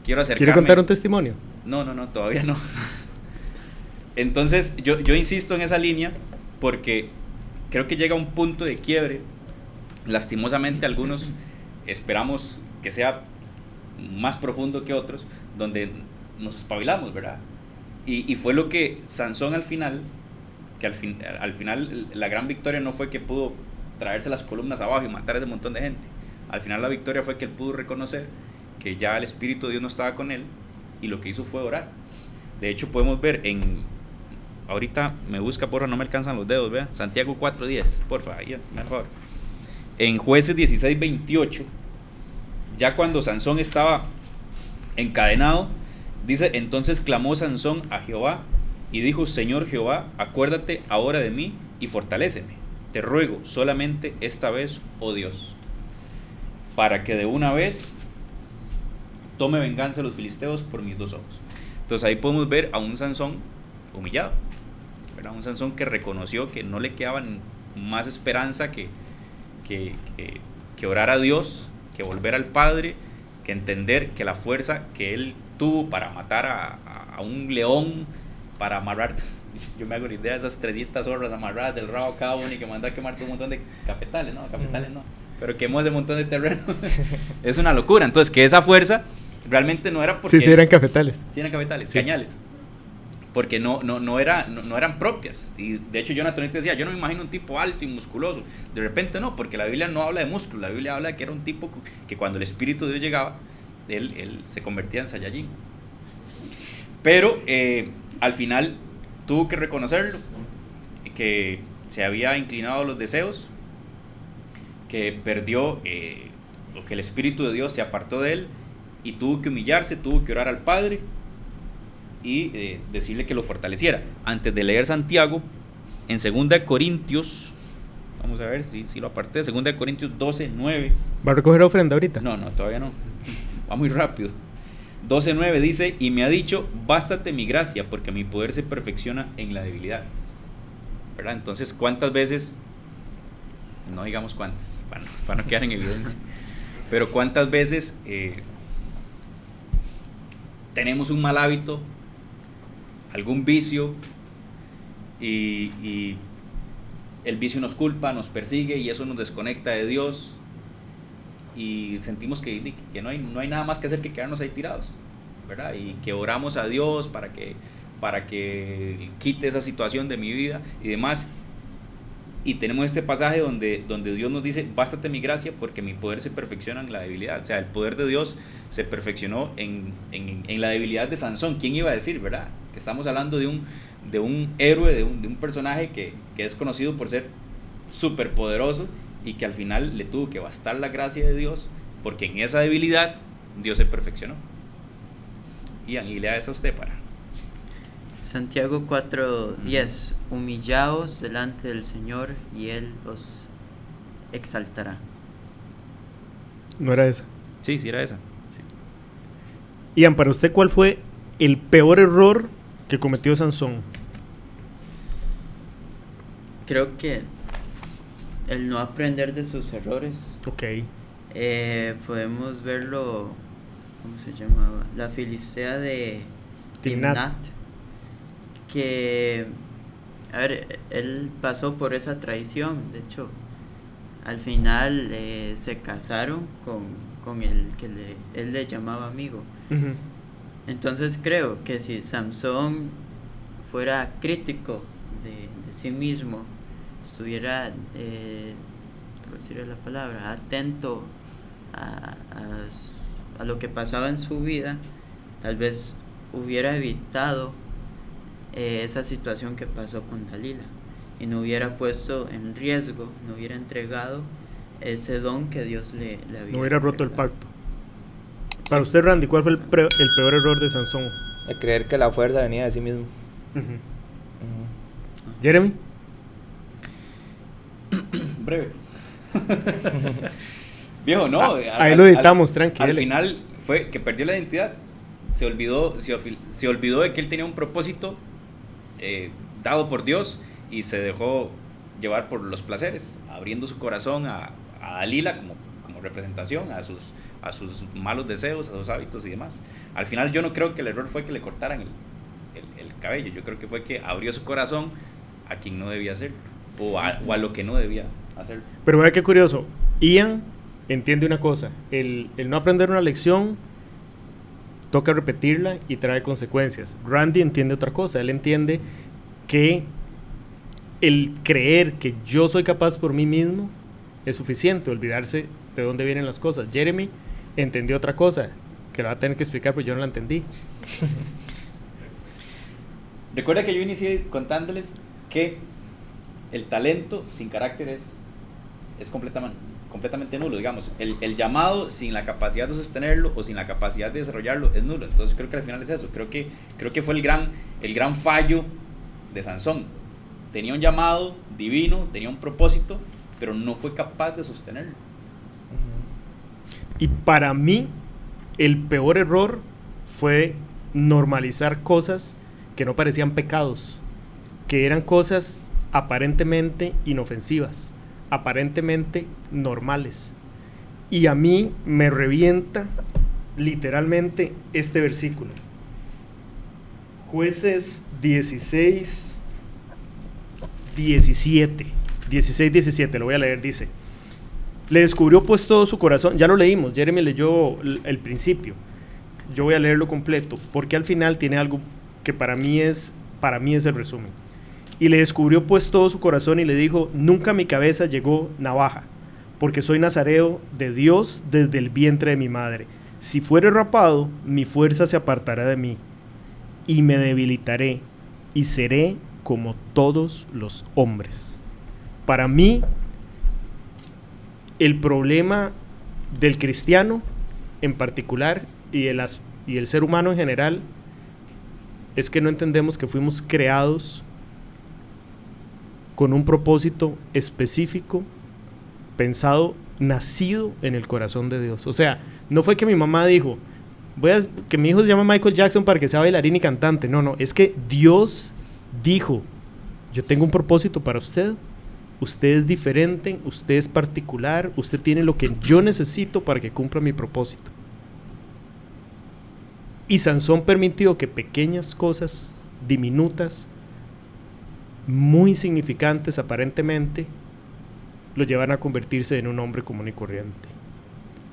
Quiero acercarme. ¿Quiere contar un testimonio? No, todavía no. Entonces, yo insisto en esa línea porque creo que llega un punto de quiebre. Lastimosamente, algunos esperamos que sea más profundo que otros, donde nos espabilamos, ¿verdad? Y fue lo que Sansón al final, que al final la gran victoria no fue que pudo traerse las columnas abajo y matar a ese montón de gente. Al final la victoria fue que él pudo reconocer que ya el Espíritu de Dios no estaba con él y lo que hizo fue orar. De hecho podemos ver ahorita me busca, porfa, no me alcanzan los dedos, vea, Santiago 4:10, porfa, ahí, por favor. En Jueces 16:28, ya cuando Sansón estaba encadenado, dice, entonces clamó Sansón a Jehová y dijo, Señor Jehová, acuérdate ahora de mí y fortaléceme. Te ruego solamente esta vez, oh Dios, para que de una vez tome venganza a los filisteos por mis dos ojos. Entonces ahí podemos ver a un Sansón humillado, ¿verdad? Un Sansón que reconoció que no le quedaba más esperanza que orar a Dios, que volver al Padre, que entender que la fuerza que él tuvo para matar a un león, para amarrar, yo me hago la idea de esas 300 zorras amarradas del rabo a cada uno y que mandó a quemar todo un montón de cafetales, no, pero quemó ese montón de terreno. Es una locura. Entonces, que esa fuerza realmente no era porque... Sí, eran cafetales. Sí, eran cafetales, sí. Cañales. Porque no eran propias. Y de hecho, Jonathan te decía, yo no me imagino un tipo alto y musculoso. De repente no, porque la Biblia no habla de músculo. La Biblia habla de que era un tipo que cuando el Espíritu de Dios llegaba, él se convertía en Saiyajin. Pero al final tuvo que reconocerlo, que se había inclinado a los deseos, que perdió, o que el Espíritu de Dios se apartó de él y tuvo que humillarse, tuvo que orar al Padre y decirle que lo fortaleciera. Antes de leer Santiago, en 2 Corintios, vamos a ver si lo aparté, 2 Corintios 12:9. ¿Va a recoger ofrenda ahorita? No, todavía no, va muy rápido. 12:9 dice, y me ha dicho, bástate mi gracia, porque mi poder se perfecciona en la debilidad, ¿verdad? Entonces, ¿cuántas veces? No digamos cuántas, para no quedar en evidencia, pero ¿cuántas veces tenemos un mal hábito, algún vicio, y el vicio nos culpa, nos persigue, y eso nos desconecta de Dios, y sentimos que no hay nada más que hacer que quedarnos ahí tirados, ¿verdad? Y que oramos a Dios para que quite esa situación de mi vida y demás. Y tenemos este pasaje donde Dios nos dice, bástate mi gracia porque mi poder se perfecciona en la debilidad. O sea, el poder de Dios se perfeccionó en la debilidad de Sansón. ¿Quién iba a decir, verdad? Que estamos hablando de un héroe, de un personaje que es conocido por ser súper poderoso y que al final le tuvo que bastar la gracia de Dios, porque en esa debilidad Dios se perfeccionó. Ian, y lea eso a usted para... Santiago 4:10. Humillaos delante del Señor y Él os exaltará. ¿No era esa? Sí, era esa. Ian, para usted, ¿cuál fue el peor error que cometió Sansón? Creo que el no aprender de sus errores. Ok. Podemos verlo, ¿cómo se llamaba? La Filistea de Timnat. Que, a ver, él pasó por esa traición. De hecho, al final se casaron con el que él le llamaba amigo. Uh-huh. Entonces creo que si Samson fuera crítico de sí mismo, estuviera, ¿cuál sería la palabra?, atento a lo que pasaba en su vida, tal vez hubiera evitado esa situación que pasó con Dalila y no hubiera puesto en riesgo, no hubiera entregado ese don que Dios le había No hubiera roto el entregado. pacto. Para usted, Randy, ¿cuál fue el peor error de Sansón? De creer que la fuerza venía de sí mismo. Uh-huh. Jeremy. Breve. Viejo, no. Ahí lo editamos, tranquilo. Al final fue que perdió la identidad. Se olvidó de que él tenía un propósito dado por Dios y se dejó llevar por los placeres, abriendo su corazón a Dalila como representación, a sus malos deseos, a sus hábitos y demás. Al final yo no creo que el error fue que le cortaran el cabello, yo creo que fue que abrió su corazón a quien no debía hacerlo, o a lo que no debía hacerlo. Pero vea qué curioso, Ian entiende una cosa, el no aprender una lección toca repetirla y trae consecuencias. Randy entiende otra cosa, él entiende que el creer que yo soy capaz por mí mismo es suficiente, olvidarse de dónde vienen las cosas. Jeremy entendió otra cosa, que la va a tener que explicar, pero yo no la entendí. Recuerda que yo inicié contándoles que el talento sin carácter es completamente nulo, digamos. El llamado sin la capacidad de sostenerlo o sin la capacidad de desarrollarlo es nulo. Entonces creo que al final es eso. Creo que fue el gran fallo de Sansón. Tenía un llamado divino, tenía un propósito, pero no fue capaz de sostenerlo. Y para mí, el peor error fue normalizar cosas que no parecían pecados, que eran cosas aparentemente inofensivas, aparentemente normales. Y a mí me revienta literalmente este versículo. Jueces 16:17, lo voy a leer, dice: le descubrió pues todo su corazón. Ya lo leímos, Jeremy leyó el principio, yo voy a leerlo completo porque al final tiene algo que para mí es el resumen. Y le descubrió pues todo su corazón y le dijo: nunca a mi cabeza llegó navaja, porque soy nazareo de Dios desde el vientre de mi madre. Si fuere rapado, mi fuerza se apartará de mí y me debilitaré y seré como todos los hombres. Para mí, el problema del cristiano en particular y el ser humano en general es que no entendemos que fuimos creados con un propósito específico, pensado, nacido en el corazón de Dios. O sea, no fue que mi mamá dijo: que mi hijo se llama Michael Jackson para que sea bailarín y cantante. No, es que Dios dijo: yo tengo un propósito para usted. Usted es diferente, usted es particular, usted tiene lo que yo necesito para que cumpla mi propósito. Y Sansón permitió que pequeñas cosas, diminutas, muy significantes aparentemente, lo llevaran a convertirse en un hombre común y corriente.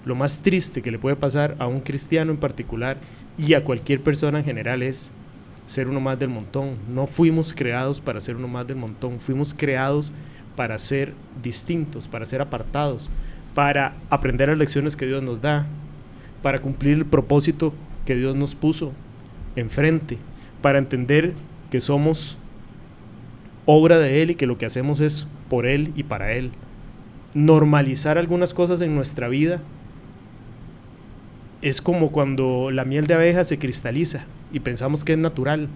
Lo más triste que le puede pasar a un cristiano en particular y a cualquier persona en general es ser uno más del montón. No fuimos creados para ser uno más del montón, fuimos creados para ser distintos, para ser apartados, para aprender las lecciones que Dios nos da, para cumplir el propósito que Dios nos puso enfrente, para entender que somos obra de Él y que lo que hacemos es por Él y para Él. Normalizar algunas cosas en nuestra vida es como cuando la miel de abeja se cristaliza y pensamos que es natural.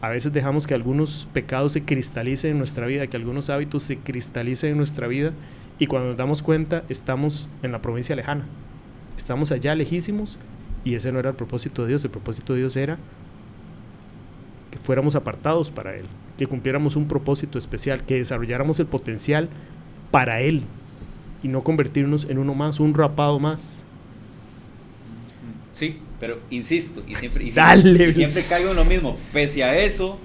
A veces dejamos que algunos pecados se cristalicen en nuestra vida, que algunos hábitos se cristalicen en nuestra vida, y cuando nos damos cuenta estamos en la provincia lejana, estamos allá lejísimos, y ese no era el propósito de Dios. El propósito de Dios era que fuéramos apartados para Él, que cumpliéramos un propósito especial, que desarrolláramos el potencial para Él y no convertirnos en uno más, un rapado más. Sí, pero insisto, y siempre caigo en lo mismo. Pese a eso,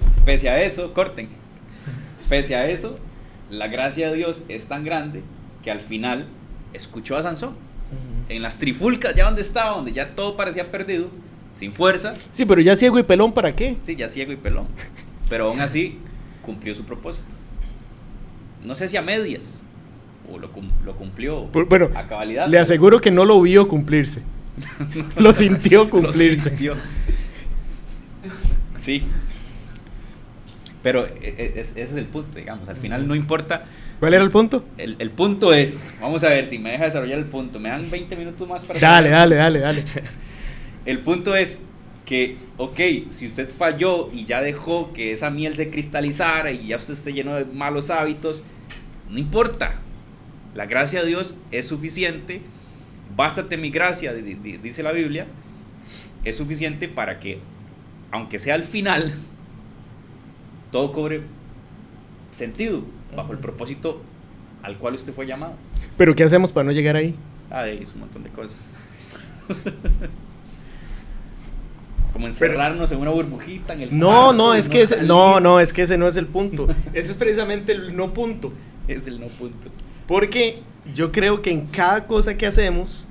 corten. Pese a eso, la gracia de Dios es tan grande que al final escuchó a Sansón. En las trifulcas, ya donde estaba, donde ya todo parecía perdido, sin fuerza. Sí, pero ya ciego y pelón, ¿para qué? Sí, ya ciego y pelón. Pero aún así, cumplió su propósito. No sé si a medias, o lo cumplió bueno, a cabalidad. Le aseguro que no lo vio cumplirse. Lo sintió cumplirse. Lo sintió. Sí. Pero ese es el punto, digamos. Al final no importa. ¿Cuál era el punto? El punto es, vamos a ver si me deja desarrollar el punto. Me dan 20 minutos más para... Dale. El punto es que, ok, si usted falló y ya dejó que esa miel se cristalizara y ya usted se llenó de malos hábitos, no importa. La gracia de Dios es suficiente. Bástate mi gracia, dice la Biblia, es suficiente para que, aunque sea al final, todo cobre sentido bajo el propósito al cual usted fue llamado. ¿Pero qué hacemos para no llegar ahí? Es un montón de cosas. Como encerrarnos en una burbujita en el No, es que ese no es el punto. Ese es precisamente el no punto. Es el no punto. Porque yo creo que en cada cosa que hacemos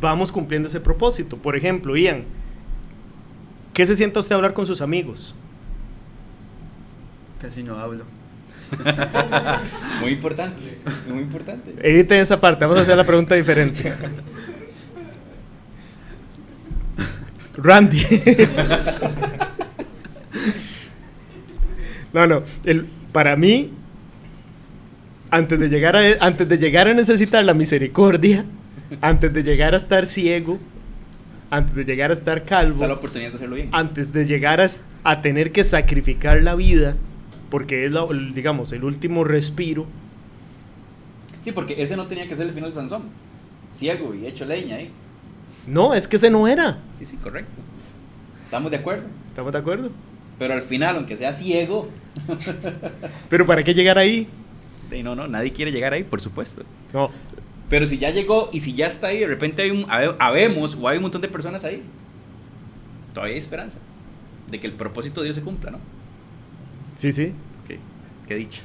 vamos cumpliendo ese propósito. Por ejemplo, Ian, ¿qué se sienta usted a hablar con sus amigos? Casi no hablo. Muy importante. Editen esa parte, vamos a hacer la pregunta diferente. Randy. Para mí, antes de llegar a necesitar la misericordia, antes de llegar a estar ciego, antes de llegar a estar calvo, está la oportunidad de hacerlo bien. Antes de llegar a tener que sacrificar la vida, porque es digamos el último respiro. Sí, porque ese no tenía que ser el final de Sansón, ciego y hecho leña ahí. No, es que ese no era. Sí, correcto. ¿Estamos de acuerdo? ¿Estamos de acuerdo? Pero al final, aunque sea ciego... ¿Pero para qué llegar ahí? No, nadie quiere llegar ahí, por supuesto. No. Pero si ya llegó y si ya está ahí, de repente hay un montón de personas ahí, todavía hay esperanza de que el propósito de Dios se cumpla, ¿no? Sí. Ok, qué dicha.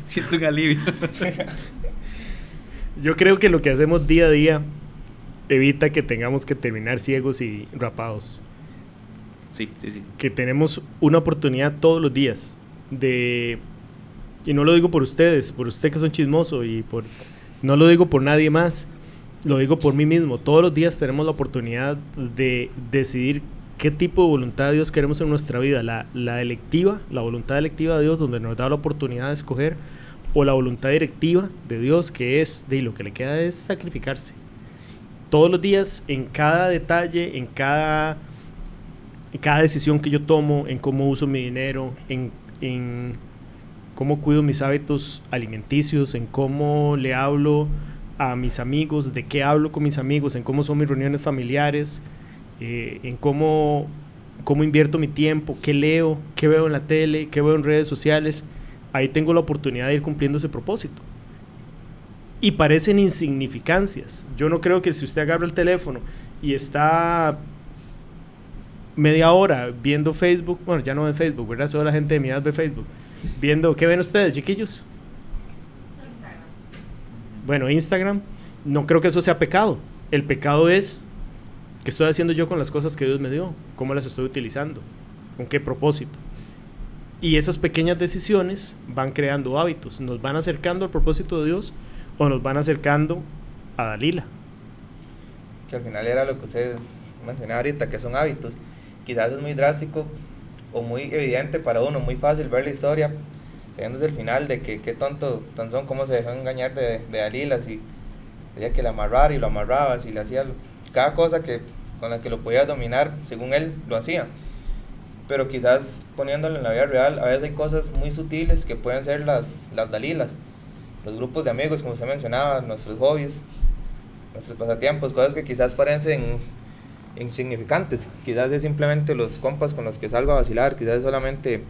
Siento un alivio. Yo creo que lo que hacemos día a día evita que tengamos que terminar ciegos y rapados. Sí. Que tenemos una oportunidad todos los días y no lo digo por ustedes, por usted que son chismoso, no lo digo por nadie más, lo digo por mí mismo. Todos los días tenemos la oportunidad de decidir qué tipo de voluntad de Dios queremos en nuestra vida, la voluntad electiva de Dios, donde nos da la oportunidad de escoger, o la voluntad directiva de Dios, que es lo que le queda es sacrificarse. Todos los días, en cada detalle, en cada decisión que yo tomo, en cómo uso mi dinero, en cómo cuido mis hábitos alimenticios, en cómo le hablo a mis amigos, de qué hablo con mis amigos, en cómo son mis reuniones familiares, en cómo invierto mi tiempo, qué leo, qué veo en la tele, qué veo en redes sociales. Ahí tengo la oportunidad de ir cumpliendo ese propósito. Y parecen insignificancias. Yo no creo que si usted agarra el teléfono y está media hora viendo Facebook, bueno, ya no ve Facebook, ¿verdad? Solo la gente de mi edad ve Facebook. Viendo, ¿qué ven ustedes, chiquillos? Instagram. Bueno, Instagram. No creo que eso sea pecado. El pecado es ¿qué estoy haciendo yo con las cosas que Dios me dio? ¿Cómo las estoy utilizando? ¿Con qué propósito? Y esas pequeñas decisiones van creando hábitos. ¿Nos van acercando al propósito de Dios o nos van acercando a Dalila? Que al final era lo que usted mencionaba ahorita, que son hábitos. quizás es muy drástico o muy evidente para uno, muy fácil ver la historia, sabiéndose el final de que qué tonto Sansón, cómo se dejó engañar de Dalila, si decía que la amarrara y lo amarraba, si le hacía cada cosa que con la que lo podía dominar, según él lo hacía. Pero quizás poniéndolo en la vida real, a veces hay cosas muy sutiles que pueden ser las Dalilas, los grupos de amigos, como usted mencionaba, nuestros hobbies, nuestros pasatiempos, cosas que quizás parecen insignificantes, quizás es simplemente los compas con los que salgo a vacilar, quizás es solamente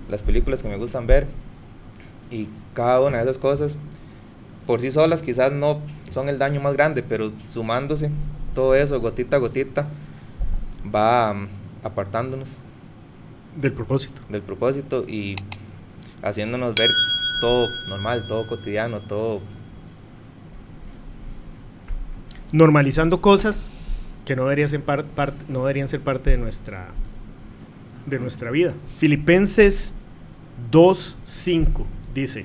las películas que me gustan ver, y cada una de esas cosas por sí solas quizás no son el daño más grande, pero sumándose todo eso gotita a gotita va apartándonos del propósito y haciéndonos ver todo normal, todo cotidiano, todo normalizando cosas que no deberían ser parte de nuestra vida. Filipenses 2:5 dice: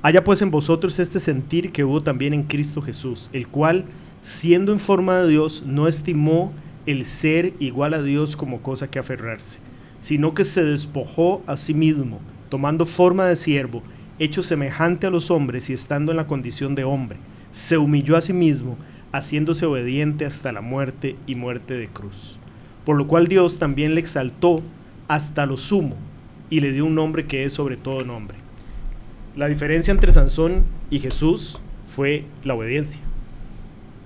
haya pues en vosotros este sentir que hubo también en Cristo Jesús, el cual, siendo en forma de Dios, no estimó el ser igual a Dios como cosa que aferrarse, sino que se despojó a sí mismo, tomando forma de siervo, hecho semejante a los hombres y estando en la condición de hombre, se humilló a sí mismo, haciéndose obediente hasta la muerte y muerte de cruz. Por lo cual Dios también le exaltó hasta lo sumo y le dio un nombre que es sobre todo nombre. La diferencia entre Sansón y Jesús fue la obediencia.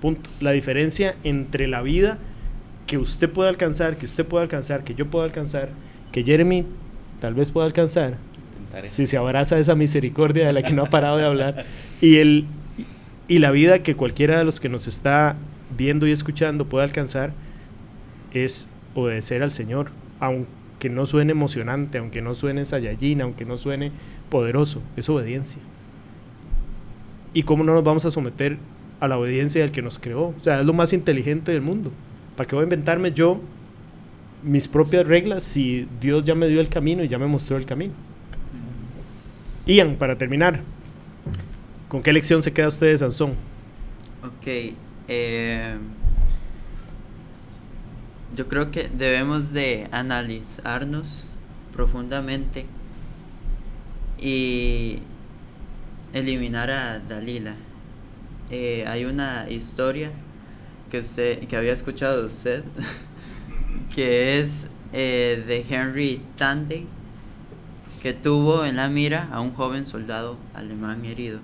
Punto. La diferencia entre la vida que usted puede alcanzar, que yo puedo alcanzar, que Jeremy tal vez pueda alcanzar, Intentaré. si se abraza de esa misericordia de la que no ha parado de hablar, y la vida que cualquiera de los que nos está viendo y escuchando puede alcanzar, es obedecer al Señor, aunque no suene emocionante, aunque no suene Saiyajin, aunque no suene poderoso, es obediencia. ¿Y cómo no nos vamos a someter a la obediencia del que nos creó? O sea, es lo más inteligente del mundo. ¿Para qué voy a inventarme yo mis propias reglas si Dios ya me dio el camino y ya me mostró el camino? Ian, para terminar, ¿con qué lección se queda usted de Sansón? Ok, yo creo que debemos de analizarnos profundamente y eliminar a Dalila. Hay una historia que había escuchado usted que es de Henry Tanday, que tuvo en la mira a un joven soldado alemán herido,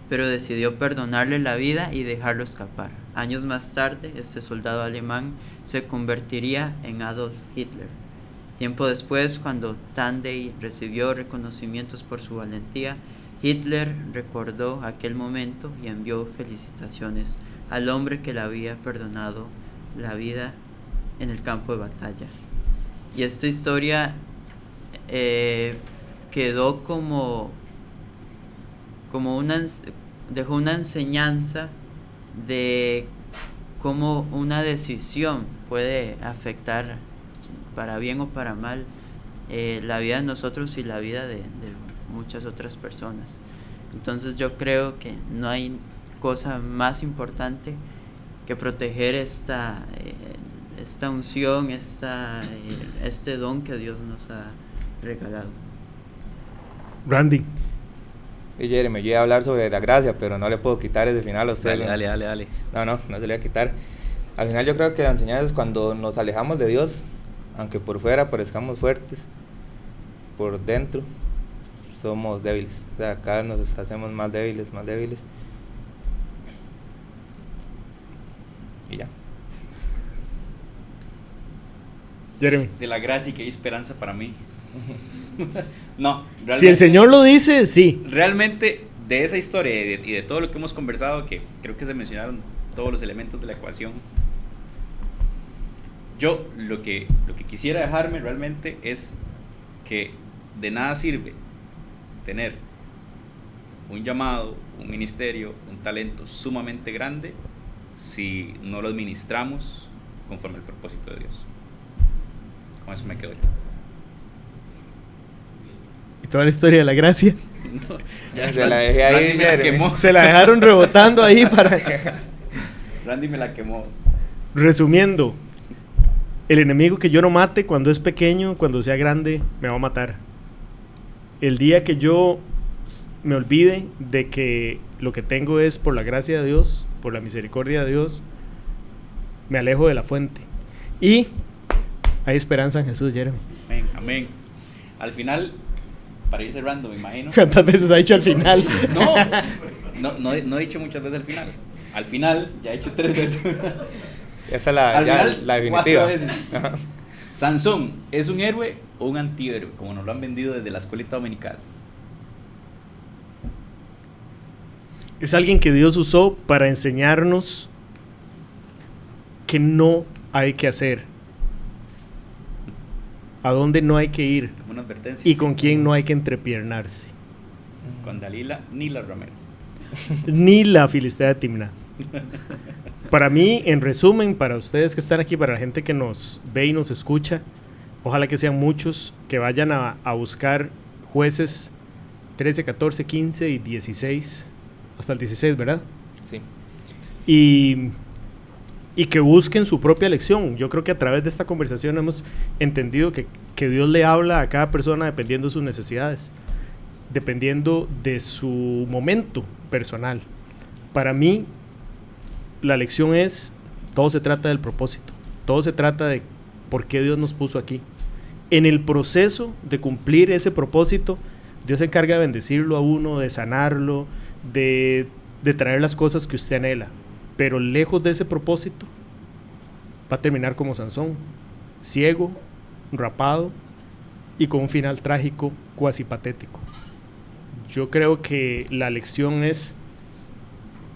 pero decidió perdonarle la vida y dejarlo escapar. Años más tarde, este soldado alemán se convertiría en Adolf Hitler. Tiempo después, cuando Tanday recibió reconocimientos por su valentía, Hitler recordó aquel momento y envió felicitaciones al hombre que le había perdonado la vida en el campo de batalla. Y esta historia quedó dejó una enseñanza de cómo una decisión puede afectar para bien o para mal la vida de nosotros y la vida de muchas otras personas. Entonces yo creo que no hay cosa más importante que proteger esta unción, este don que Dios nos ha regalado. Randy. Y Jeremy, yo iba a hablar sobre la gracia, pero no le puedo quitar ese final a usted. Dale. No se le voy a quitar. Al final yo creo que la enseñanza es cuando nos alejamos de Dios, aunque por fuera parezcamos fuertes, por dentro somos débiles. O sea, cada vez nos hacemos más débiles. Y ya. Jeremy. De la gracia y que hay esperanza para mí. No, realmente, Si el Señor lo dice, sí. realmente de esa historia y de todo lo que hemos conversado, que creo que se mencionaron todos los elementos de la ecuación, yo lo que quisiera dejarme realmente es que de nada sirve tener un llamado, un ministerio, un talento sumamente grande si no lo administramos conforme al propósito de Dios. Con eso me quedo yo. Y toda la historia de la gracia No, Se la dejé ahí, Randy me la Jeremy. quemó. se la dejaron rebotando ahí para... Randy me la quemó. Resumiendo, El enemigo que yo no mate cuando es pequeño, cuando sea grande, me va a matar. El día que yo me olvide de que lo que tengo es por la gracia de Dios, por la misericordia de Dios, me alejo de la fuente. Y hay esperanza en Jesús, Jeremy. Amén, amén. Al final, para ir cerrando, me imagino. ¿Cuántas veces ha dicho al final? No he dicho muchas veces al final. Al final, ya he dicho 3 veces. Esa es la, Al ya, final, la definitiva. 4 veces. Sansón, ¿es un héroe o un antihéroe? Como nos lo han vendido desde la escuelita dominical. Es alguien que Dios usó para enseñarnos que no hay que hacer, a dónde no hay que ir Como una advertencia. y con quién no hay que entrepiernarse. Con Dalila Nila Ramírez. Ni la Filistea de Timnat. Para mí, en resumen, para ustedes que están aquí, para la gente que nos ve y nos escucha, ojalá que sean muchos, que vayan a buscar Jueces 13, 14, 15 y 16, hasta el 16, ¿verdad? Sí. Y que busquen su propia lección. Yo creo que a través de esta conversación hemos entendido que Dios le habla a cada persona dependiendo de sus necesidades, dependiendo de su momento personal. Para mí, la lección es, todo se trata del propósito, todo se trata de por qué Dios nos puso aquí. En el proceso de cumplir ese propósito, Dios se encarga de bendecirlo a uno, de sanarlo, de traer las cosas que usted anhela. Pero lejos de ese propósito, va a terminar como Sansón, ciego, rapado y con un final trágico, cuasi patético. Yo creo que la lección es,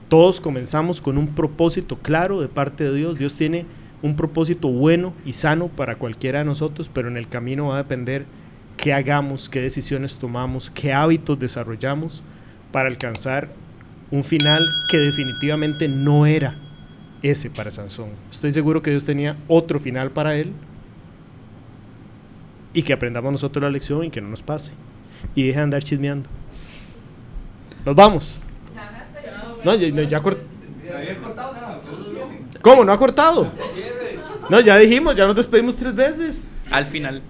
todos comenzamos con un propósito claro de parte de Dios. Dios tiene un propósito bueno y sano para cualquiera de nosotros, pero en el camino va a depender qué hagamos, qué decisiones tomamos, qué hábitos desarrollamos para alcanzar un final que definitivamente no era ese para Sansón. Estoy seguro que Dios tenía otro final para él y que aprendamos nosotros la lección y que no nos pase. Y deje de andar chismeando. Nos vamos. No, ya corté. ¿Cómo? ¿No ha cortado? No, ya dijimos, ya nos despedimos 3 veces. Al final.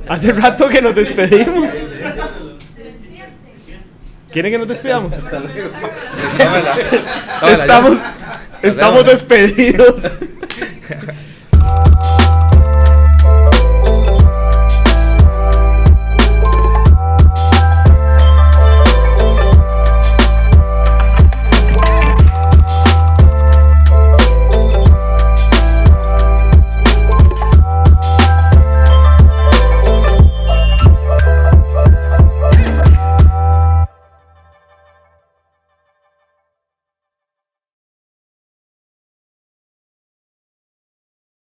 Hace rato que nos despedimos. ¿Quieren que nos despidamos? Estamos despedidos.